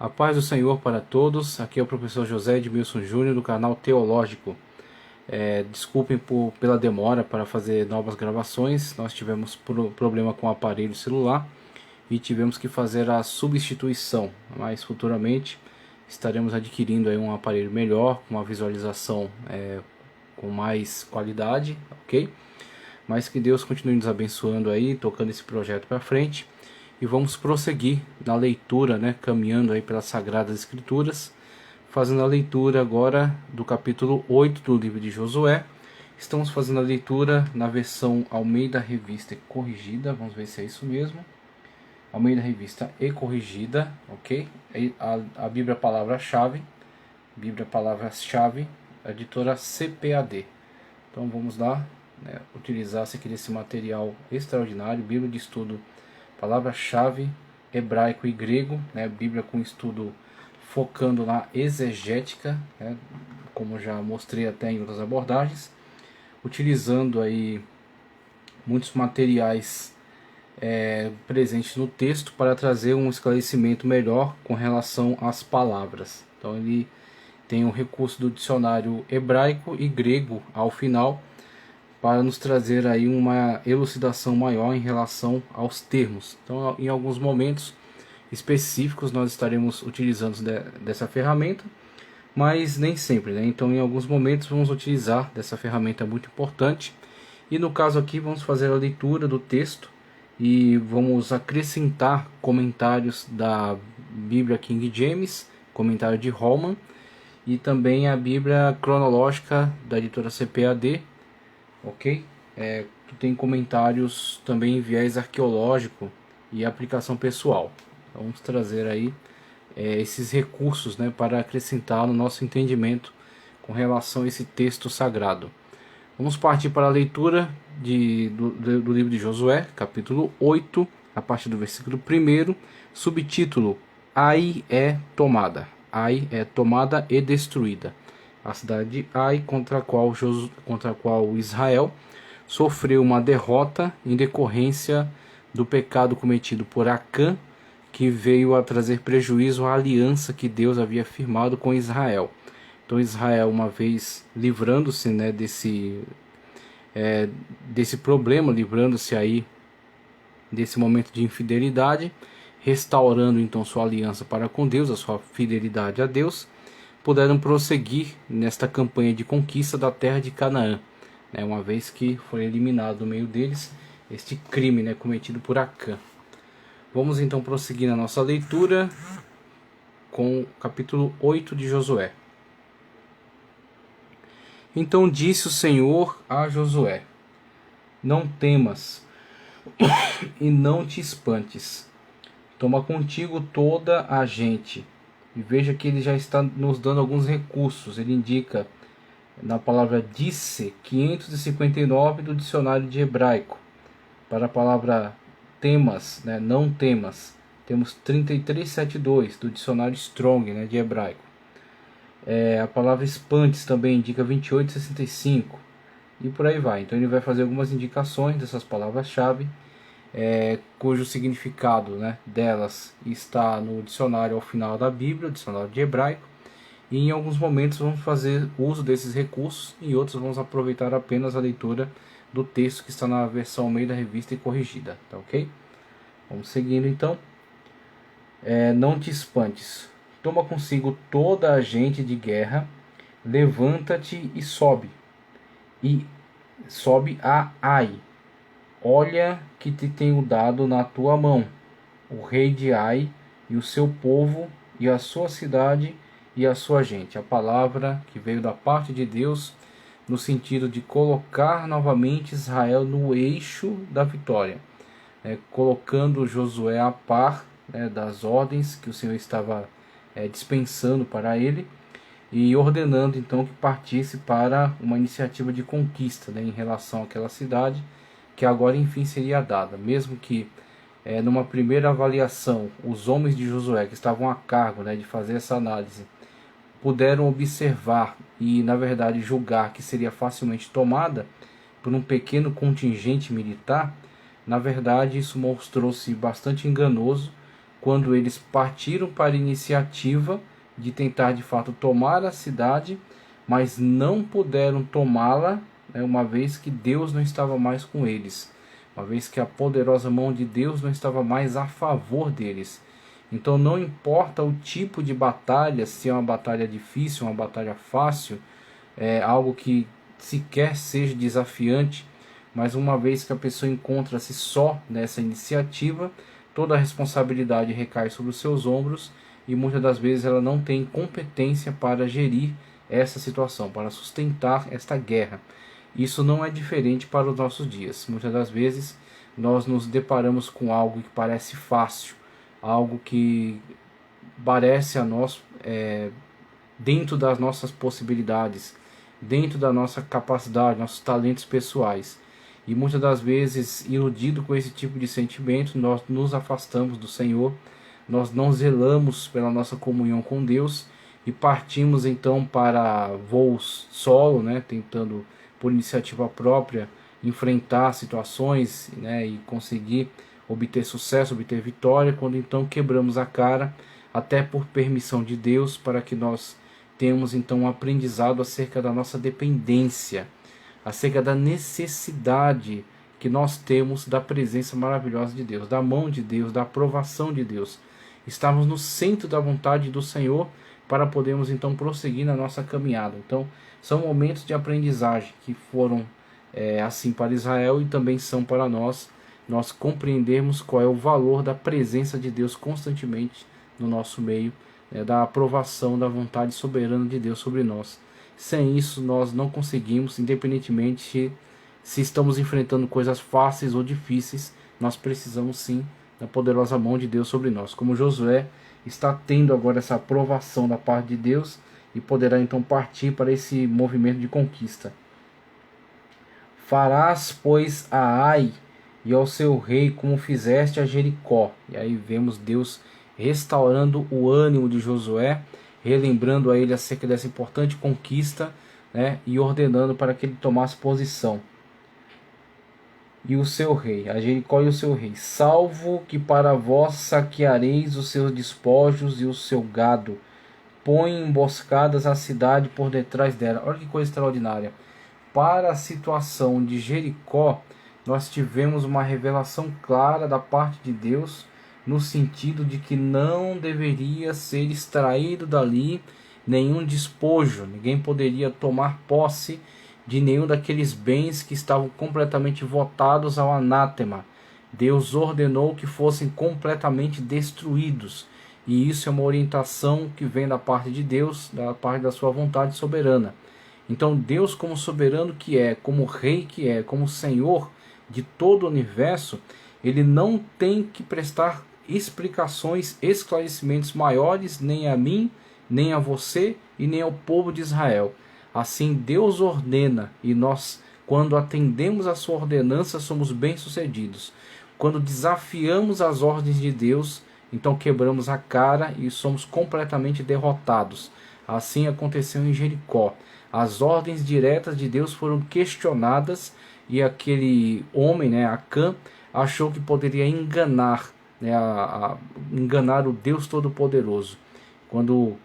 A paz do Senhor para todos. Aqui é o professor José Edmilson Júnior do canal Teológico. Desculpem pela demora para fazer novas gravações. Nós tivemos problema com o aparelho celular e tivemos que fazer a substituição. Mas futuramente estaremos adquirindo aí um aparelho melhor, com uma visualização com mais qualidade, ok? Mas que Deus continue nos abençoando aí, tocando esse projeto para frente. E vamos prosseguir na leitura, caminhando aí pelas Sagradas Escrituras, fazendo a leitura agora do capítulo 8 do livro de Josué. Estamos fazendo a leitura na versão Almeida Revista e Corrigida, vamos ver se é isso mesmo. Almeida Revista e Corrigida, ok? A Bíblia Palavra-Chave, a editora CPAD. Então vamos lá, utilizar-se aqui desse material extraordinário, Bíblia de Estudo Palavra-Chave, hebraico e grego, Bíblia com estudo focando na exegética, como já mostrei até em outras abordagens, utilizando aí muitos materiais presentes no texto para trazer um esclarecimento melhor com relação às palavras. Então ele tem um recurso do dicionário hebraico e grego ao final, para nos trazer aí uma elucidação maior em relação aos termos. Então, em alguns momentos específicos nós estaremos utilizando dessa ferramenta, mas nem sempre, Então, em alguns momentos vamos utilizar dessa ferramenta muito importante. E no caso aqui vamos fazer a leitura do texto e vamos acrescentar comentários da Bíblia King James, comentário de Holman, e também a Bíblia cronológica da editora CPAD, ok? Tem comentários também em viés arqueológico e aplicação pessoal. Então, vamos trazer aí esses recursos, para acrescentar no nosso entendimento com relação a esse texto sagrado. Vamos partir para a leitura do livro de Josué, capítulo 8, a partir do versículo 1, subtítulo: Ai é tomada. Ai é tomada e destruída. A cidade de Ai, contra a qual Israel sofreu uma derrota em decorrência do pecado cometido por Acã, que veio a trazer prejuízo à aliança que Deus havia firmado com Israel. Então Israel, uma vez livrando-se desse problema, livrando-se aí desse momento de infidelidade, restaurando então sua aliança para com Deus, a sua fidelidade a Deus, puderam prosseguir nesta campanha de conquista da terra de Canaã, uma vez que foi eliminado do meio deles este crime cometido por Acã. Vamos então prosseguir na nossa leitura com o capítulo 8 de Josué. Então disse o Senhor a Josué: Não temas e não te espantes. Toma contigo toda a gente. E veja que ele já está nos dando alguns recursos. Ele indica na palavra disse 559 do dicionário de hebraico. Para a palavra temas, não temas, temos 3372 do dicionário Strong, de hebraico. A palavra espantes também indica 2865 e por aí vai. Então ele vai fazer algumas indicações dessas palavras-chave, cujo significado delas está no dicionário ao final da Bíblia, o dicionário de hebraico, e em alguns momentos vamos fazer uso desses recursos, e em outros vamos aproveitar apenas a leitura do texto que está na versão Almeida Revista e Corrigida, tá ok? Vamos seguindo então. Não te espantes, toma consigo toda a gente de guerra, levanta-te e sobe a Ai. Olha que te tenho dado na tua mão o rei de Ai e o seu povo e a sua cidade e a sua gente. A palavra que veio da parte de Deus no sentido de colocar novamente Israel no eixo da vitória, colocando Josué a par das ordens que o Senhor estava dispensando para ele e ordenando então que partisse para uma iniciativa de conquista em relação àquela cidade, que agora enfim seria dada, mesmo que numa primeira avaliação os homens de Josué que estavam a cargo de fazer essa análise puderam observar e na verdade julgar que seria facilmente tomada por um pequeno contingente militar. Na verdade isso mostrou-se bastante enganoso, quando eles partiram para a iniciativa de tentar de fato tomar a cidade, mas não puderam tomá-la, né, uma vez que Deus não estava mais com eles, uma vez que a poderosa mão de Deus não estava mais a favor deles. Então não importa o tipo de batalha, se é uma batalha difícil, uma batalha fácil, é algo que sequer seja desafiante, mas uma vez que a pessoa encontra-se só nessa iniciativa, toda a responsabilidade recai sobre os seus ombros e muitas das vezes ela não tem competência para gerir essa situação, para sustentar esta guerra. Isso não é diferente para os nossos dias. Muitas das vezes nós nos deparamos com algo que parece fácil, algo que parece a nós dentro das nossas possibilidades, dentro da nossa capacidade, nossos talentos pessoais. E muitas das vezes, iludido com esse tipo de sentimento, nós nos afastamos do Senhor, nós não zelamos pela nossa comunhão com Deus e partimos então para voos solo, né, tentando por iniciativa própria enfrentar situações, né, e conseguir obter sucesso, obter vitória, quando então quebramos a cara, até por permissão de Deus, para que nós tenhamos então um aprendizado acerca da nossa dependência, acerca da necessidade que nós temos da presença maravilhosa de Deus, da mão de Deus, da aprovação de Deus. Estamos no centro da vontade do Senhor para podermos então prosseguir na nossa caminhada. Então, são momentos de aprendizagem que foram assim para Israel e também são para nós compreendermos qual é o valor da presença de Deus constantemente no nosso meio, da aprovação da vontade soberana de Deus sobre nós. Sem isso nós não conseguimos, independentemente se estamos enfrentando coisas fáceis ou difíceis, nós precisamos sim da poderosa mão de Deus sobre nós. Como Josué está tendo agora essa aprovação da parte de Deus e poderá então partir para esse movimento de conquista. Farás, pois, a Ai e ao seu rei como fizeste a Jericó. E aí vemos Deus restaurando o ânimo de Josué, relembrando a ele acerca dessa importante conquista, né, e ordenando para que ele tomasse posição. E o seu rei, a Jericó e o seu rei, salvo que para vós saqueareis os seus despojos e o seu gado, põe emboscadas a cidade por detrás dela. Olha que coisa extraordinária. Para a situação de Jericó, nós tivemos uma revelação clara da parte de Deus, no sentido de que não deveria ser extraído dali nenhum despojo, ninguém poderia tomar posse de nenhum daqueles bens que estavam completamente votados ao anátema. Deus ordenou que fossem completamente destruídos, e isso é uma orientação que vem da parte de Deus, da parte da sua vontade soberana. Então Deus, como soberano que é, como rei que é, como Senhor de todo o universo, ele não tem que prestar explicações, esclarecimentos maiores nem a mim, nem a você e nem ao povo de Israel. Assim Deus ordena e nós, quando atendemos a sua ordenança, somos bem-sucedidos. Quando desafiamos as ordens de Deus, então quebramos a cara e somos completamente derrotados. Assim aconteceu em Jericó. As ordens diretas de Deus foram questionadas e aquele homem, né, Acã, achou que poderia enganar, né, enganar o Deus Todo-Poderoso. Quando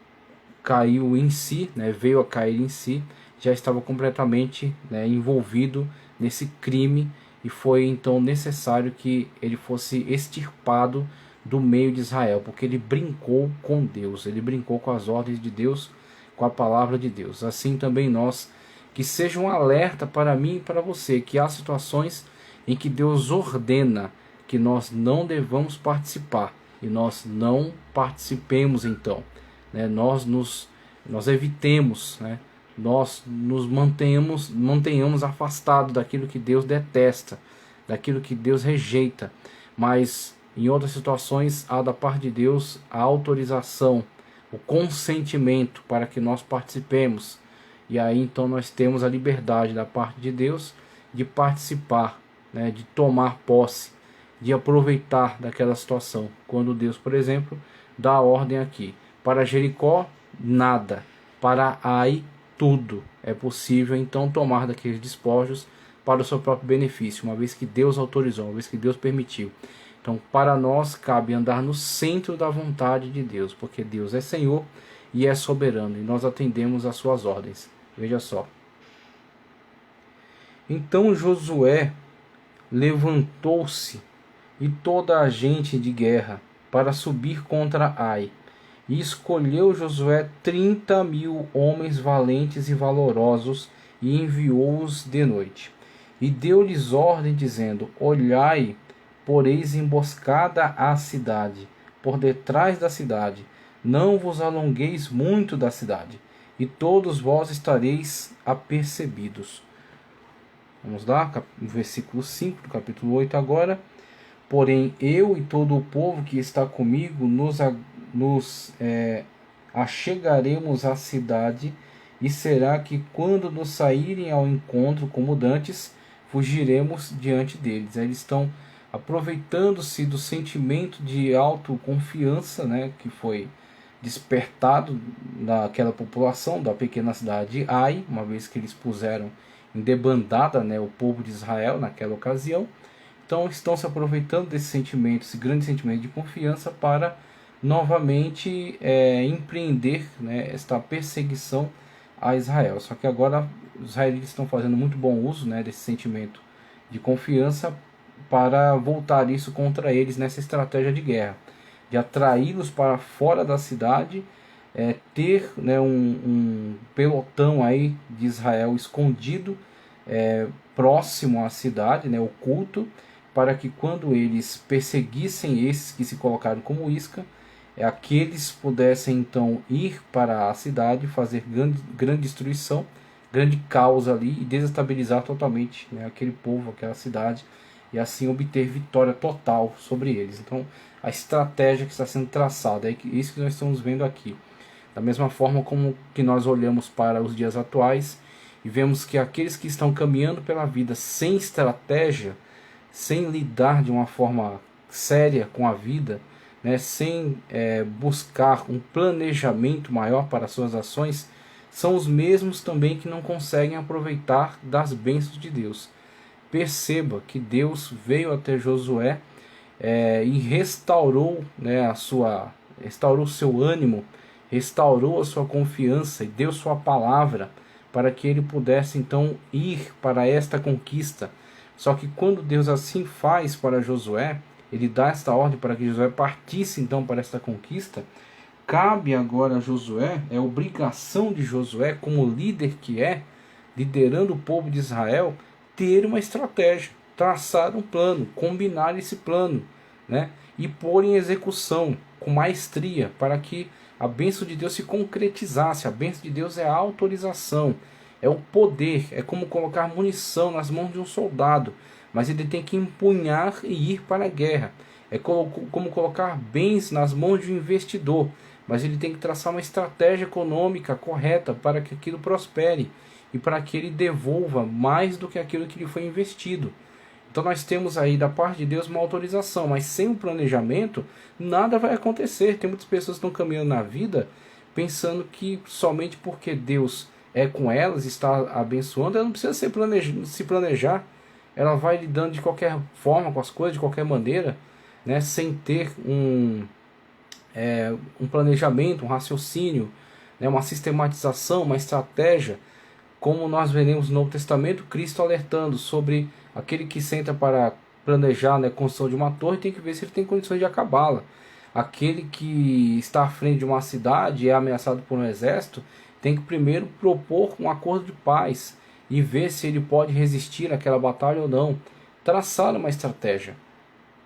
caiu em si, né, veio a cair em si, já estava completamente, né, envolvido nesse crime e foi então necessário que ele fosse extirpado do meio de Israel, porque ele brincou com Deus, ele brincou com as ordens de Deus, com a palavra de Deus. Assim também nós, que seja um alerta para mim e para você, que há situações em que Deus ordena que nós não devamos participar, e nós não participemos então, né? Nós evitemos, né? Nós nos mantenhamos afastados daquilo que Deus detesta, daquilo que Deus rejeita, mas em outras situações há da parte de Deus a autorização, o consentimento para que nós participemos. E aí então nós temos a liberdade da parte de Deus de participar, né, de tomar posse, de aproveitar daquela situação. Quando Deus, por exemplo, dá a ordem aqui. Para Jericó, nada. Para Ai, tudo. É possível então tomar daqueles despojos para o seu próprio benefício, uma vez que Deus autorizou, uma vez que Deus permitiu. Então, para nós cabe andar no centro da vontade de Deus, porque Deus é Senhor e é soberano, e nós atendemos às suas ordens. Veja só. Então Josué levantou-se e toda a gente de guerra para subir contra Ai. E escolheu Josué 30.000 homens valentes e valorosos e enviou-os de noite. E deu-lhes ordem, dizendo: olhai, poreis emboscada à cidade, por detrás da cidade, não vos alongueis muito da cidade, e todos vós estareis apercebidos. Vamos lá, versículo 5 do capítulo 8 agora. Porém, eu e todo o povo que está comigo nos achegaremos à cidade, e será que quando nos saírem ao encontro como dantes, fugiremos diante deles. Eles estão aproveitando-se do sentimento de autoconfiança, né, que foi despertado naquela população da pequena cidade de Ai, uma vez que eles puseram em debandada, né, o povo de Israel naquela ocasião. Então estão se aproveitando desse sentimento, esse grande sentimento de confiança, para novamente empreender, né, esta perseguição a Israel. Só que agora os israelitas estão fazendo muito bom uso, né, desse sentimento de confiança para voltar isso contra eles nessa estratégia de guerra, de atraí-los para fora da cidade, ter, né, um pelotão aí de Israel escondido próximo à cidade, né, oculto, para que quando eles perseguissem esses que se colocaram como isca, aqueles pudessem então ir para a cidade, fazer grande destruição, grande caos ali, e desestabilizar totalmente, né, aquele povo, aquela cidade, e assim obter vitória total sobre eles. Então a estratégia que está sendo traçada, é isso que nós estamos vendo aqui. Da mesma forma como que nós olhamos para os dias atuais e vemos que aqueles que estão caminhando pela vida sem estratégia, sem lidar de uma forma séria com a vida, né, sem buscar um planejamento maior para suas ações, são os mesmos também que não conseguem aproveitar das bênçãos de Deus. Perceba que Deus veio até Josué e restaurou, né, restaurou seu ânimo, restaurou a sua confiança e deu sua palavra para que ele pudesse então ir para esta conquista. Só que quando Deus assim faz para Josué, ele dá esta ordem para que Josué partisse então para esta conquista, cabe agora a Josué, é obrigação de Josué, como líder que liderando o povo de Israel, ter uma estratégia, traçar um plano, combinar esse plano, né, e pôr em execução com maestria, para que a bênção de Deus se concretizasse. A bênção de Deus é a autorização, é o poder, é como colocar munição nas mãos de um soldado, mas ele tem que empunhar e ir para a guerra. É como colocar bens nas mãos de um investidor, mas ele tem que traçar uma estratégia econômica correta para que aquilo prospere e para que ele devolva mais do que aquilo que lhe foi investido. Então nós temos aí da parte de Deus uma autorização, mas sem o planejamento nada vai acontecer. Tem muitas pessoas que estão caminhando na vida pensando que somente porque Deus é com elas, está abençoando, ela não precisa se planejar. Ela vai lidando de qualquer forma com as coisas, de qualquer maneira, né, sem ter um planejamento, um raciocínio, né, uma sistematização, uma estratégia. Como nós veremos no Novo Testamento, Cristo alertando sobre aquele que senta para planejar, né, a construção de uma torre, tem que ver se ele tem condições de acabá-la. Aquele que está à frente de uma cidade e é ameaçado por um exército, tem que primeiro propor um acordo de paz e ver se ele pode resistir àquela batalha ou não. Traçar uma estratégia,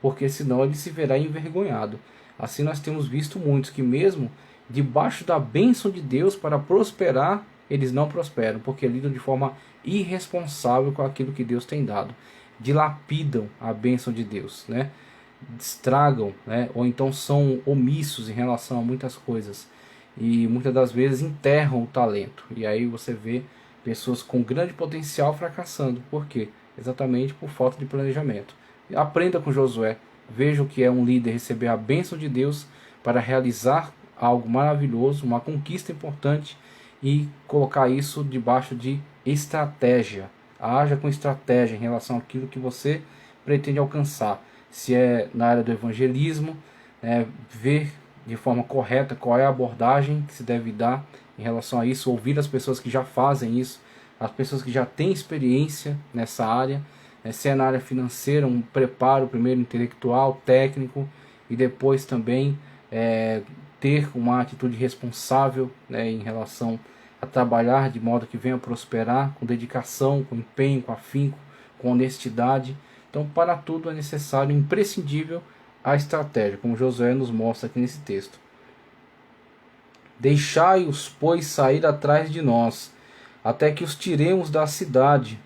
porque senão ele se verá envergonhado. Assim nós temos visto muitos que mesmo debaixo da bênção de Deus para prosperar, eles não prosperam, porque lidam de forma irresponsável com aquilo que Deus tem dado. Dilapidam a bênção de Deus, né? Estragam, né? Ou então são omissos em relação a muitas coisas. E muitas das vezes enterram o talento. E aí você vê pessoas com grande potencial fracassando. Por quê? Exatamente por falta de planejamento. Aprenda com Josué. Veja o que é um líder receber a bênção de Deus para realizar algo maravilhoso, uma conquista importante, e colocar isso debaixo de estratégia. Haja com estratégia em relação àquilo que você pretende alcançar. se é na área do evangelismo, ver de forma correta qual é a abordagem que se deve dar em relação a isso, ouvir as pessoas que já fazem isso, as pessoas que já têm experiência nessa área, se é na área financeira, um preparo primeiro intelectual, técnico, e depois também ter uma atitude responsável, em relação a trabalhar de modo que venha prosperar, com dedicação, com empenho, com afinco, com honestidade. Então, para tudo é necessário, imprescindível, a estratégia, como Josué nos mostra aqui nesse texto. Deixai-os, pois, sair atrás de nós, até que os tiremos da cidade,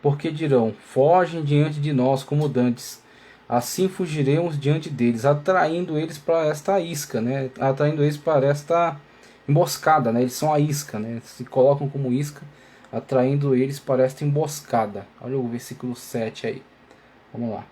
porque dirão, fogem diante de nós como dantes. Assim fugiremos diante deles, atraindo eles para esta isca, atraindo eles para esta emboscada, Eles são a isca, Se colocam como isca, atraindo eles para esta emboscada. Olha o versículo 7 aí. Vamos lá.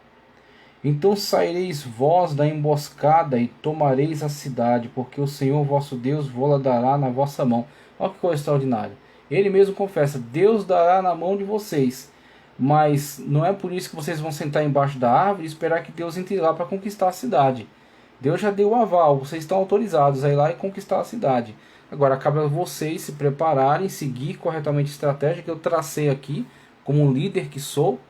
Então saireis vós da emboscada e tomareis a cidade, porque o Senhor vosso Deus vô-la dará na vossa mão. Olha que coisa extraordinária. Ele mesmo confessa, Deus dará na mão de vocês. Mas não é por isso que vocês vão sentar embaixo da árvore e esperar que Deus entre lá para conquistar a cidade. Deus já deu o aval, vocês estão autorizados a ir lá e conquistar a cidade. Agora cabe a vocês se prepararem, seguir corretamente a estratégia que eu tracei aqui, como um líder que sou,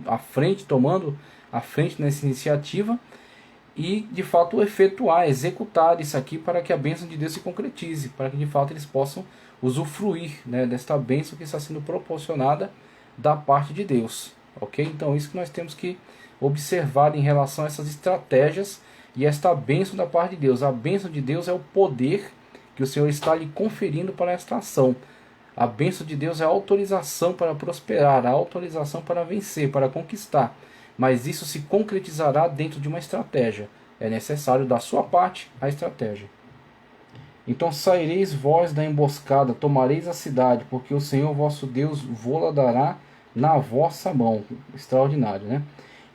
à frente, tomando a frente nessa iniciativa, e de fato efetuar, executar isso aqui para que a bênção de Deus se concretize, para que de fato eles possam usufruir desta bênção que está sendo proporcionada da parte de Deus, ok? Então isso que nós temos que observar em relação a essas estratégias e esta bênção da parte de Deus. A bênção de Deus é o poder que o Senhor está lhe conferindo para esta ação. A bênção de Deus é a autorização para prosperar, a autorização para vencer, para conquistar. Mas isso se concretizará dentro de uma estratégia. É necessário da sua parte a estratégia. Então saireis vós da emboscada, tomareis a cidade, porque o Senhor vosso Deus vô-la dará na vossa mão. Extraordinário,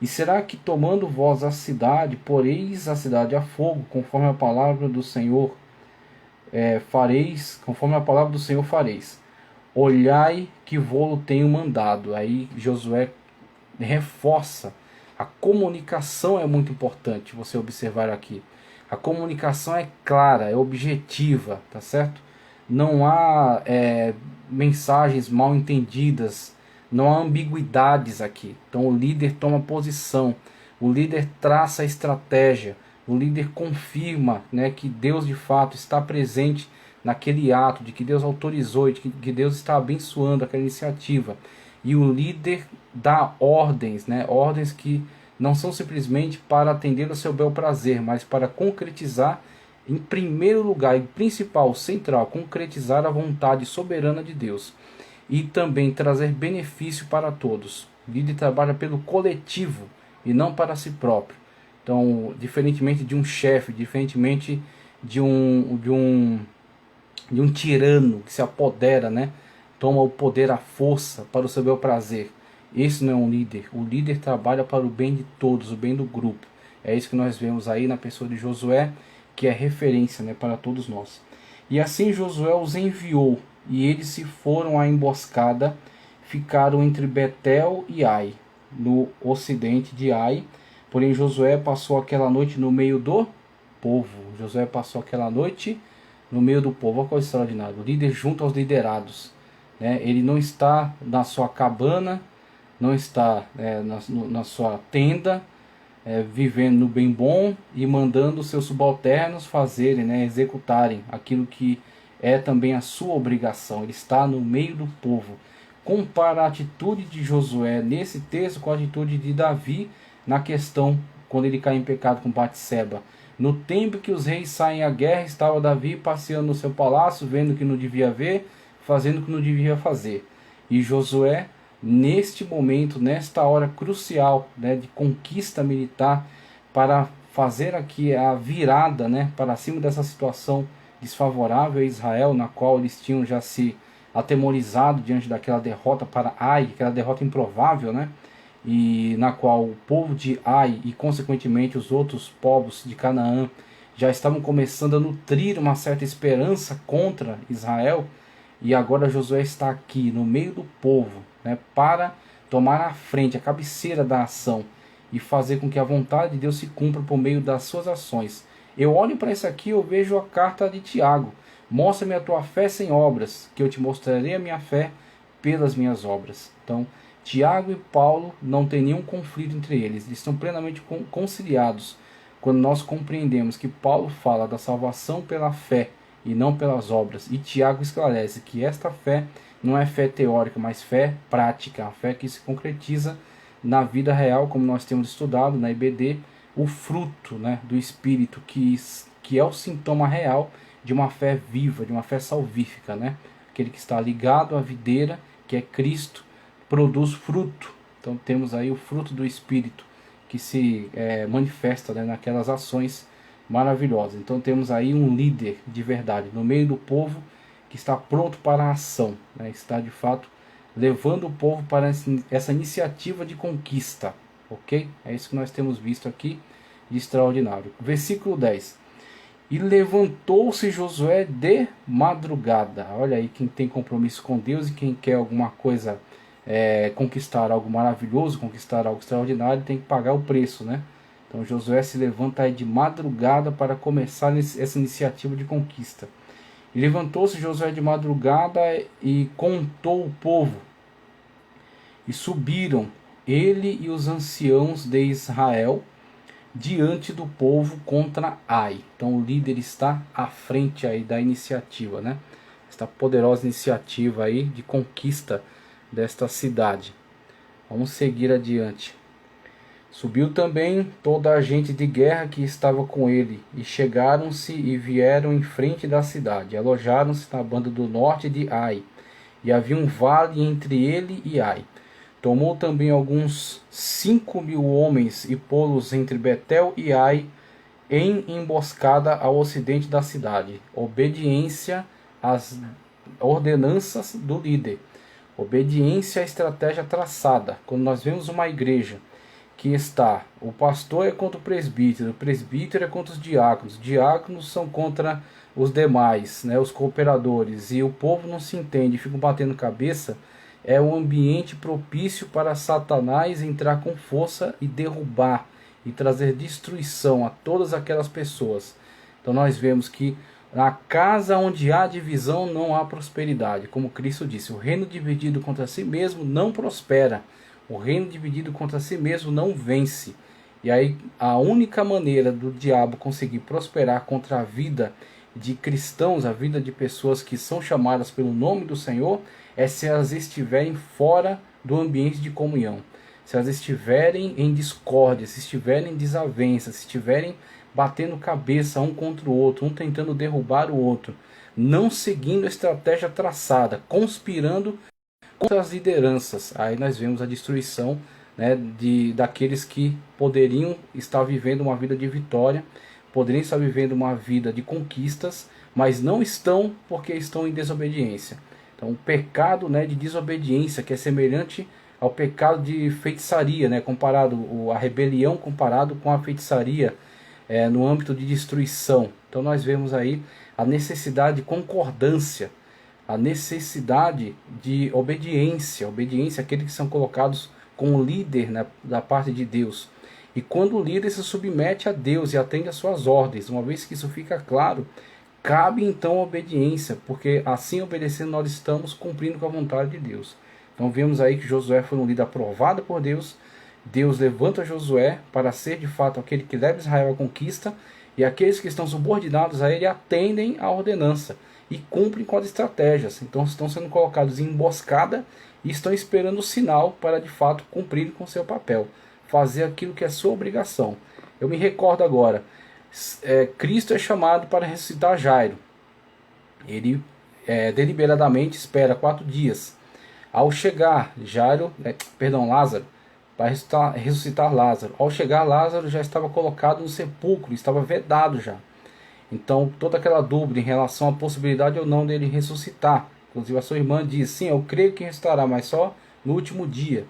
E será que tomando vós a cidade, poreis a cidade a fogo, conforme a palavra do Senhor fareis, conforme a palavra do Senhor fareis. Olhai que vô-lo tenho mandado. Aí Josué reforça. A comunicação é muito importante você observar aqui. A comunicação é clara, é objetiva, tá certo? Não há mensagens mal entendidas, não há ambiguidades aqui. Então o líder toma posição, o líder traça a estratégia, o líder confirma que Deus de fato está presente naquele ato, de que Deus autorizou, de que Deus está abençoando aquela iniciativa. E o líder dá ordens, ordens que não são simplesmente para atender ao seu bel prazer, mas para concretizar, em primeiro lugar e principal, central, concretizar a vontade soberana de Deus. E também trazer benefício para todos. O líder trabalha pelo coletivo e não para si próprio. Então, diferentemente de um chefe, diferentemente de um tirano que se apodera, toma o poder à força para o seu bel prazer. Esse não é um líder. O líder trabalha para o bem de todos, o bem do grupo. É isso que nós vemos aí na pessoa de Josué, que é referência para todos nós. E assim Josué os enviou, e eles se foram à emboscada, ficaram entre Betel e Ai, no ocidente de Ai. Porém Josué passou aquela noite no meio do povo. Josué passou aquela noite no meio do povo. Olha que coisa extraordinária. O líder junto aos liderados. Ele não está na sua cabana, não está na sua tenda, vivendo no bem bom e mandando seus subalternos fazerem, executarem aquilo que é também a sua obrigação. Ele está no meio do povo. Compara a atitude de Josué nesse texto com a atitude de Davi na questão quando ele cai em pecado com Batseba. No tempo que os reis saem à guerra, estava Davi passeando no seu palácio, vendo o que não devia ver, fazendo o que não devia fazer. E Josué, neste momento, nesta hora crucial de conquista militar, para fazer aqui a virada para cima dessa situação desfavorável a Israel, na qual eles tinham já se atemorizado diante daquela derrota para Ai, aquela derrota improvável, e na qual o povo de Ai e consequentemente os outros povos de Canaã já estavam começando a nutrir uma certa esperança contra Israel. E agora Josué está aqui no meio do povo, para tomar a frente, a cabeceira da ação e fazer com que a vontade de Deus se cumpra por meio das suas ações. Eu olho para isso aqui, eu vejo a carta de Tiago. Mostra-me a tua fé sem obras, que eu te mostrarei a minha fé pelas minhas obras. Então, Tiago e Paulo não tem nenhum conflito entre eles. Eles estão plenamente conciliados quando nós compreendemos que Paulo fala da salvação pela fé e não pelas obras. E Tiago esclarece que esta fé não é fé teórica, mas fé prática, a fé que se concretiza na vida real, como nós temos estudado na IBD, o fruto, né, do Espírito, que é o sintoma real de uma fé viva, de uma fé salvífica, né? Aquele que está ligado à videira, que é Cristo, produz fruto. Então temos aí o fruto do Espírito, que se manifesta, né, naquelas ações maravilhosas. Então temos aí um líder de verdade no meio do povo, que está pronto para a ação, né? Está de fato levando o povo para essa iniciativa de conquista, ok? É isso que nós temos visto aqui de extraordinário. Versículo 10. E levantou-se Josué de madrugada. Olha aí, quem tem compromisso com Deus e quem quer alguma coisa, conquistar algo maravilhoso, conquistar algo extraordinário, tem que pagar o preço, né? Então Josué se levanta aí de madrugada para começar essa iniciativa de conquista. E levantou-se Josué de madrugada e contou o povo. E subiram ele e os anciãos de Israel diante do povo contra Ai. Então o líder está à frente aí da iniciativa, né? Esta poderosa iniciativa aí de conquista desta cidade. Vamos seguir adiante. Subiu também toda a gente de guerra que estava com ele, e chegaram-se e vieram em frente da cidade. Alojaram-se na banda do norte de Ai, e havia um vale entre ele e Ai. Tomou também alguns 5.000 homens e pô-los entre Betel e Ai, em emboscada ao ocidente da cidade. Obediência às ordenanças do líder. Obediência à estratégia traçada. Quando nós vemos uma igreja que está, o pastor é contra o presbítero é contra os diáconos são contra os demais, né, os cooperadores, e o povo não se entende, ficam batendo cabeça, é um ambiente propício para Satanás entrar com força e derrubar e trazer destruição a todas aquelas pessoas. Então nós vemos que na casa onde há divisão não há prosperidade, como Cristo disse, o reino dividido contra si mesmo não prospera. O reino dividido contra si mesmo não vence. E aí a única maneira do diabo conseguir prosperar contra a vida de cristãos, a vida de pessoas que são chamadas pelo nome do Senhor, é se elas estiverem fora do ambiente de comunhão. Se elas estiverem em discórdia, se estiverem em desavença, se estiverem batendo cabeça um contra o outro, um tentando derrubar o outro, não seguindo a estratégia traçada, conspirando contra as lideranças, aí nós vemos a destruição, né, daqueles que poderiam estar vivendo uma vida de vitória, poderiam estar vivendo uma vida de conquistas, mas não estão porque estão em desobediência. Então o pecado, né, de desobediência, que é semelhante ao pecado de feitiçaria, né, a rebelião comparado com a feitiçaria, no âmbito de destruição. Então nós vemos aí a necessidade de concordância, a necessidade de obediência àqueles que são colocados como líder, né, da parte de Deus. E quando o líder se submete a Deus e atende às suas ordens, uma vez que isso fica claro, cabe então a obediência, porque assim obedecendo nós estamos cumprindo com a vontade de Deus. Então vemos aí que Josué foi um líder aprovado por Deus. Deus levanta Josué para ser de fato aquele que leva Israel à conquista, e aqueles que estão subordinados a ele atendem à ordenança e cumprem com as estratégias. Então estão sendo colocados em emboscada e estão esperando o sinal para de fato cumprir com seu papel, fazer aquilo que é sua obrigação. Eu me recordo agora, Cristo é chamado para ressuscitar Jairo. Ele deliberadamente espera 4 dias. Ao chegar Lázaro, para ressuscitar Lázaro. Ao chegar Lázaro já estava colocado no sepulcro, estava vedado já. Então toda aquela dúvida em relação à possibilidade ou não dele ressuscitar. Inclusive a sua irmã diz, sim, eu creio que ressuscitará, mas só no último dia.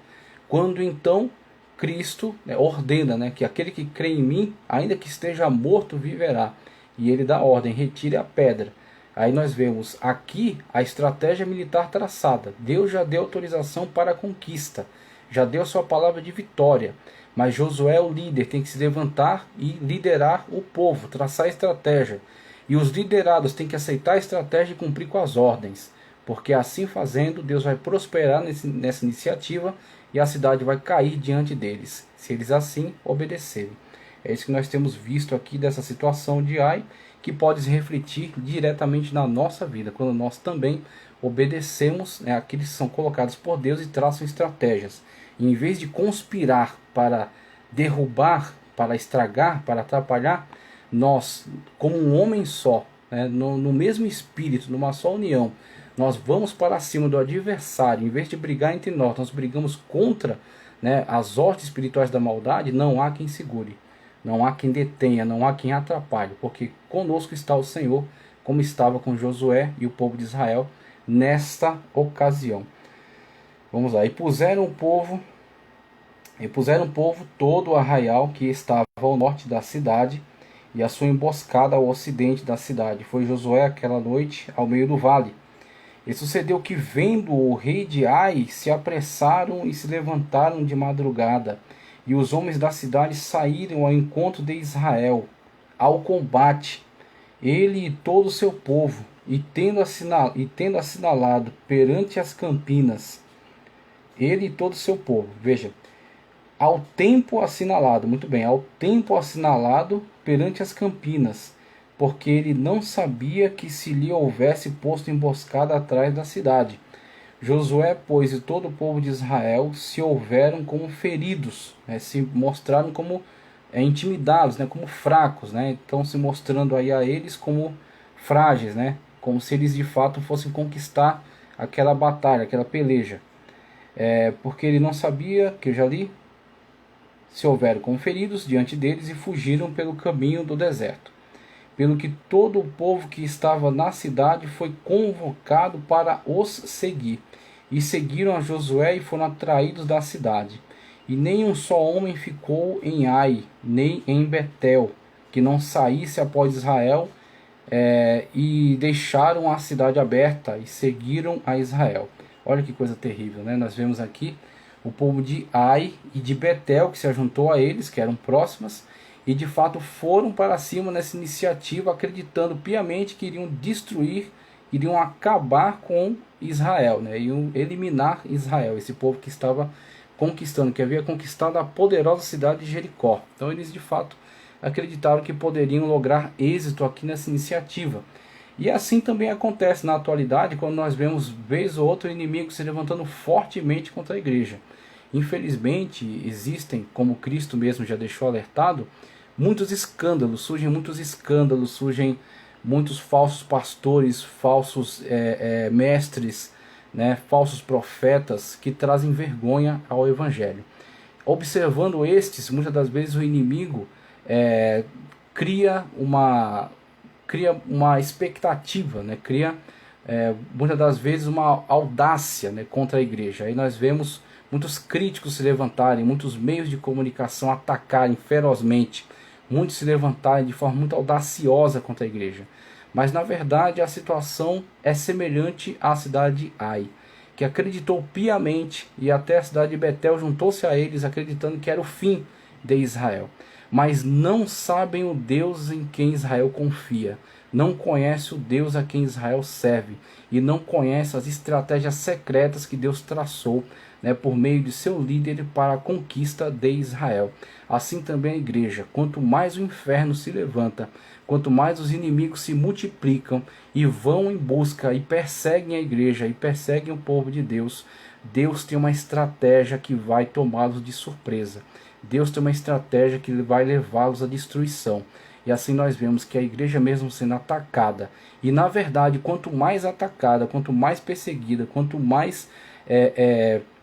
Quando então Cristo ordena, né, que aquele que crê em mim, ainda que esteja morto, viverá. E ele dá ordem, retire a pedra. Aí nós vemos aqui a estratégia militar traçada. Deus já deu autorização para a conquista. Já deu a sua palavra de vitória. Mas Josué é o líder, tem que se levantar e liderar o povo, traçar a estratégia. E os liderados têm que aceitar a estratégia e cumprir com as ordens. Porque assim fazendo, Deus vai prosperar nessa iniciativa e a cidade vai cair diante deles, se eles assim obedecerem. É isso que nós temos visto aqui dessa situação de Ai, que pode se refletir diretamente na nossa vida, quando nós também obedecemos, né, aqueles que são colocados por Deus e traçam estratégias. E em vez de conspirar para derrubar, para estragar, para atrapalhar, nós, como um homem só, né, no mesmo espírito, numa só união, nós vamos para cima do adversário. Em vez de brigar entre nós brigamos contra, né, as hostes espirituais da maldade. Não há quem segure, não há quem detenha, não há quem atrapalhe, porque conosco está o Senhor, como estava com Josué e o povo de Israel nesta ocasião. Vamos lá. E puseram o povo todo o arraial que estava ao norte da cidade, e a sua emboscada ao ocidente da cidade. Foi Josué aquela noite ao meio do vale. E sucedeu que, vendo o rei de Ai, se apressaram e se levantaram de madrugada, e os homens da cidade saíram ao encontro de Israel, ao combate, ele e todo o seu povo, e tendo assinalado perante as campinas, ele e todo o seu povo, veja, ao tempo assinalado, muito bem, ao tempo assinalado perante as campinas, porque ele não sabia que se lhe houvesse posto emboscada atrás da cidade. Josué, pois, e todo o povo de Israel se houveram como feridos, né, se mostraram como intimidados, né, como fracos, né, então se mostrando aí a eles como frágeis, né, como se eles de fato fossem conquistar aquela batalha, aquela peleja. Porque ele não sabia, que eu já li, se houveram como feridos diante deles e fugiram pelo caminho do deserto. Pelo que todo o povo que estava na cidade foi convocado para os seguir. E seguiram a Josué e foram atraídos da cidade. E nem um só homem ficou em Ai, nem em Betel, que não saísse após Israel, e deixaram a cidade aberta e seguiram a Israel. Olha que coisa terrível, né? Nós vemos aqui o povo de Ai e de Betel, que se ajuntou a eles, que eram próximas, e de fato foram para cima nessa iniciativa, acreditando piamente que iriam destruir, iriam acabar com Israel, né? Iriam eliminar Israel, esse povo que estava conquistando, que havia conquistado a poderosa cidade de Jericó. Então eles de fato acreditaram que poderiam lograr êxito aqui nessa iniciativa. E assim também acontece na atualidade, quando nós vemos vez ou outra inimigo se levantando fortemente contra a igreja. Infelizmente existem, como Cristo mesmo já deixou alertado, muitos escândalos, surgem muitos falsos pastores, falsos mestres, né, falsos profetas que trazem vergonha ao evangelho. Observando estes, muitas das vezes o inimigo cria uma expectativa, né, cria muitas das vezes uma audácia, né, contra a igreja. Aí nós vemos muitos críticos se levantarem, muitos meios de comunicação atacarem ferozmente, muitos se levantarem de forma muito audaciosa contra a igreja. Mas na verdade a situação é semelhante à cidade de Ai, que acreditou piamente, e até a cidade de Betel juntou-se a eles, acreditando que era o fim de Israel. Mas não sabem o Deus em quem Israel confia, não conhece o Deus a quem Israel serve, e não conhece as estratégias secretas que Deus traçou, né, por meio de seu líder para a conquista de Israel. Assim também a igreja, quanto mais o inferno se levanta, quanto mais os inimigos se multiplicam e vão em busca e perseguem a igreja e perseguem o povo de Deus, Deus tem uma estratégia que vai tomá-los de surpresa. Deus tem uma estratégia que vai levá-los à destruição. E assim nós vemos que a igreja mesmo sendo atacada, e na verdade quanto mais atacada, quanto mais perseguida, quanto mais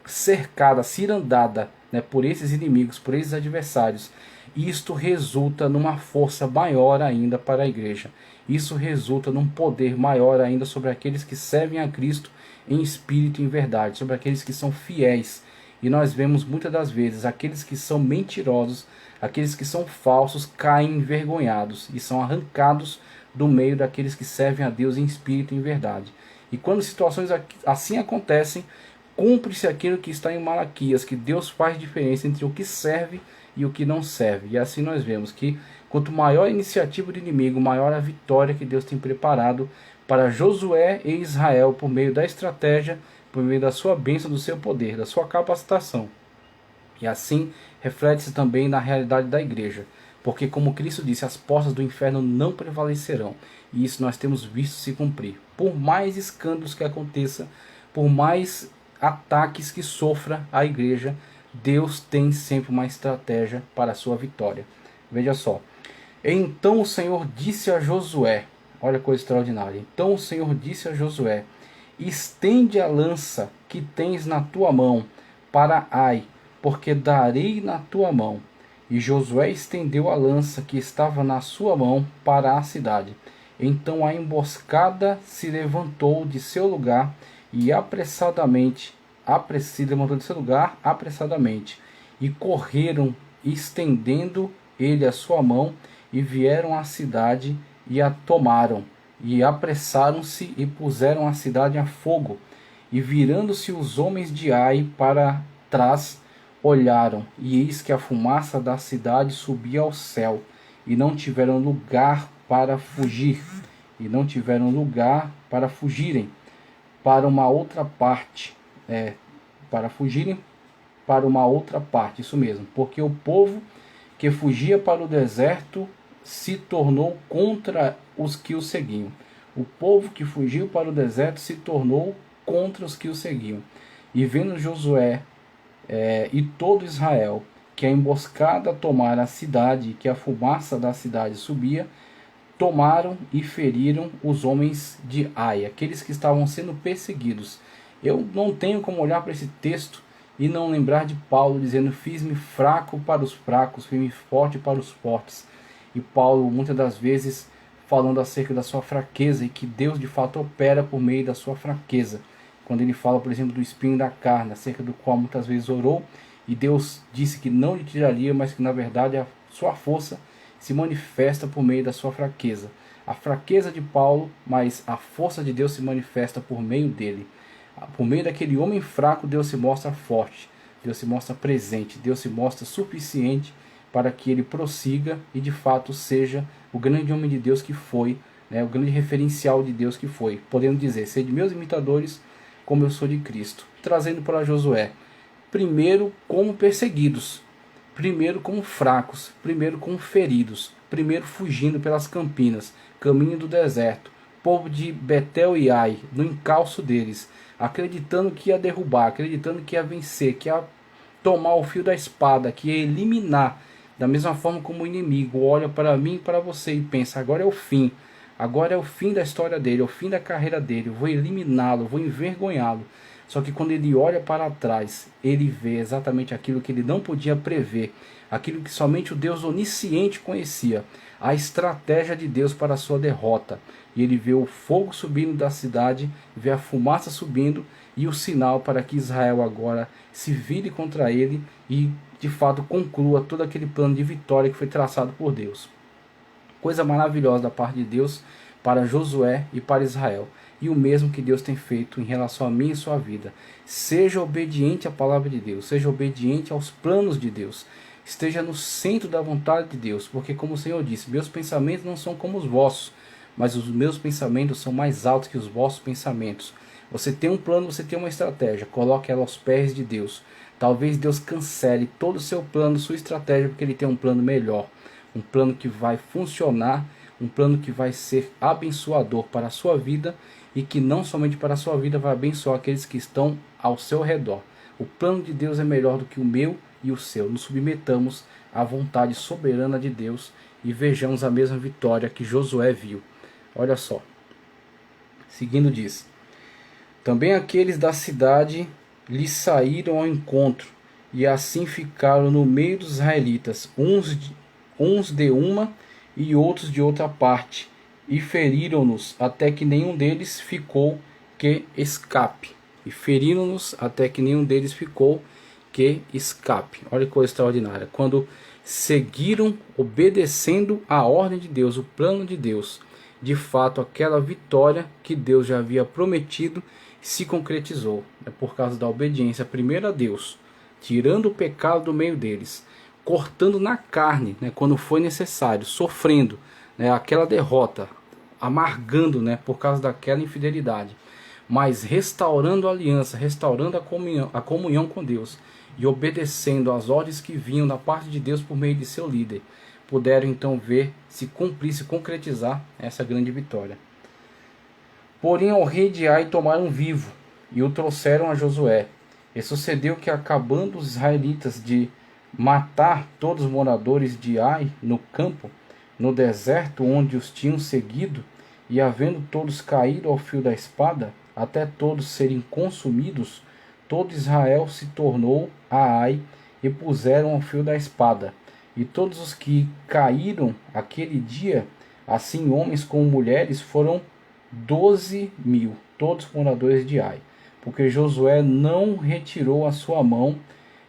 cercada, cirandada, né, por esses inimigos, por esses adversários, isto resulta numa força maior ainda para a igreja. Isso resulta num poder maior ainda sobre aqueles que servem a Cristo em espírito e em verdade, sobre aqueles que são fiéis. E nós vemos muitas das vezes aqueles que são mentirosos, aqueles que são falsos, caem envergonhados e são arrancados do meio daqueles que servem a Deus em espírito e em verdade. E quando situações assim acontecem, cumpre-se aquilo que está em Malaquias, que Deus faz diferença entre o que serve e o que não serve. E assim nós vemos que quanto maior a iniciativa do inimigo, maior a vitória que Deus tem preparado para Josué e Israel por meio da estratégia, por meio da sua bênção, do seu poder, da sua capacitação. E assim reflete-se também na realidade da igreja. Porque como Cristo disse, as portas do inferno não prevalecerão. E isso nós temos visto se cumprir. Por mais escândalos que aconteça, por mais ataques que sofra a igreja, Deus tem sempre uma estratégia para a sua vitória. Veja só. Então o Senhor disse a Josué, olha a coisa extraordinária. Então o Senhor disse a Josué, estende a lança que tens na tua mão para Ai, porque darei na tua mão. E Josué estendeu a lança que estava na sua mão para a cidade. Então a emboscada se levantou de seu lugar e apressadamente, e correram, estendendo ele a sua mão, e vieram à cidade e a tomaram, e apressaram-se e puseram a cidade a fogo. E virando-se os homens de Ai para trás, olharam, e eis que a fumaça da cidade subia ao céu, e não tiveram lugar para fugir, para uma outra parte, isso mesmo, porque o povo que fugia para o deserto se tornou contra os que o seguiam. O povo que fugiu para o deserto se tornou contra os que o seguiam. E vendo Josué e todo Israel que a emboscada tomara a cidade, que a fumaça da cidade subia, tomaram e feriram os homens de Ai, aqueles que estavam sendo perseguidos. Eu não tenho como olhar para esse texto e não lembrar de Paulo dizendo: fiz-me fraco para os fracos, fiz-me forte para os fortes. E Paulo muitas das vezes falando acerca da sua fraqueza, e que Deus de fato opera por meio da sua fraqueza. Quando ele fala, por exemplo, do espinho da carne, acerca do qual muitas vezes orou, e Deus disse que não lhe tiraria, mas que na verdade a sua força se manifesta por meio da sua fraqueza. A fraqueza de Paulo, mas a força de Deus se manifesta por meio dele. Por meio daquele homem fraco, Deus se mostra forte, Deus se mostra presente, Deus se mostra suficiente para que ele prossiga e de fato seja o grande homem de Deus que foi, o grande referencial de Deus que foi. Podendo dizer: sede meus imitadores, como eu sou de Cristo. Trazendo para Josué, primeiro como perseguidos, primeiro como fracos, primeiro como feridos, primeiro fugindo pelas campinas, caminho do deserto, povo de Betel e Ai, no encalço deles, acreditando que ia derrubar, acreditando que ia vencer, que ia tomar o fio da espada, que ia eliminar. Da mesma forma como o inimigo olha para mim e para você e pensa: agora é o fim. Agora é o fim da história dele, é o fim da carreira dele, eu vou eliminá-lo, vou envergonhá-lo. Só que quando ele olha para trás, ele vê exatamente aquilo que ele não podia prever, aquilo que somente o Deus onisciente conhecia, a estratégia de Deus para a sua derrota. E ele vê o fogo subindo da cidade, vê a fumaça subindo, e o sinal para que Israel agora se vire contra ele e de fato conclua todo aquele plano de vitória que foi traçado por Deus. Coisa maravilhosa da parte de Deus para Josué e para Israel. E o mesmo que Deus tem feito em relação a mim e sua vida. Seja obediente à palavra de Deus, seja obediente aos planos de Deus, esteja no centro da vontade de Deus, porque como o Senhor disse: meus pensamentos não são como os vossos, mas os meus pensamentos são mais altos que os vossos pensamentos. Você tem um plano, você tem uma estratégia, coloque ela aos pés de Deus. Talvez Deus cancele todo o seu plano, sua estratégia, porque Ele tem um plano melhor. Um plano que vai funcionar, um plano que vai ser abençoador para a sua vida, e que não somente para a sua vida vai abençoar aqueles que estão ao seu redor. O plano de Deus é melhor do que o meu e o seu. Nos submetamos à vontade soberana de Deus e vejamos a mesma vitória que Josué viu. Olha só. Seguindo diz: também aqueles da cidade lhe saíram ao encontro, e assim ficaram no meio dos israelitas, uns de uma e outros de outra parte, e feriram-nos até que nenhum deles ficou que escape. Olha que coisa extraordinária. Quando seguiram obedecendo a ordem de Deus, o plano de Deus, de fato aquela vitória que Deus já havia prometido se concretizou. É por causa da obediência primeiro a Deus, tirando o pecado do meio deles, cortando na carne, né, quando foi necessário, sofrendo, né, aquela derrota, amargando, né, por causa daquela infidelidade, mas restaurando a aliança, restaurando a comunhão com Deus e obedecendo às ordens que vinham da parte de Deus por meio de seu líder, puderam então ver se cumprir, se concretizar essa grande vitória. Porém ao rei de Ai tomaram vivo e o trouxeram a Josué. E sucedeu que, acabando os israelitas de matar todos os moradores de Ai no campo, no deserto onde os tinham seguido, e havendo todos caído ao fio da espada, até todos serem consumidos, todo Israel se tornou a Ai e puseram ao fio da espada. E todos os que caíram aquele dia, assim homens como mulheres, foram 12.000, todos moradores de Ai, porque Josué não retirou a sua mão,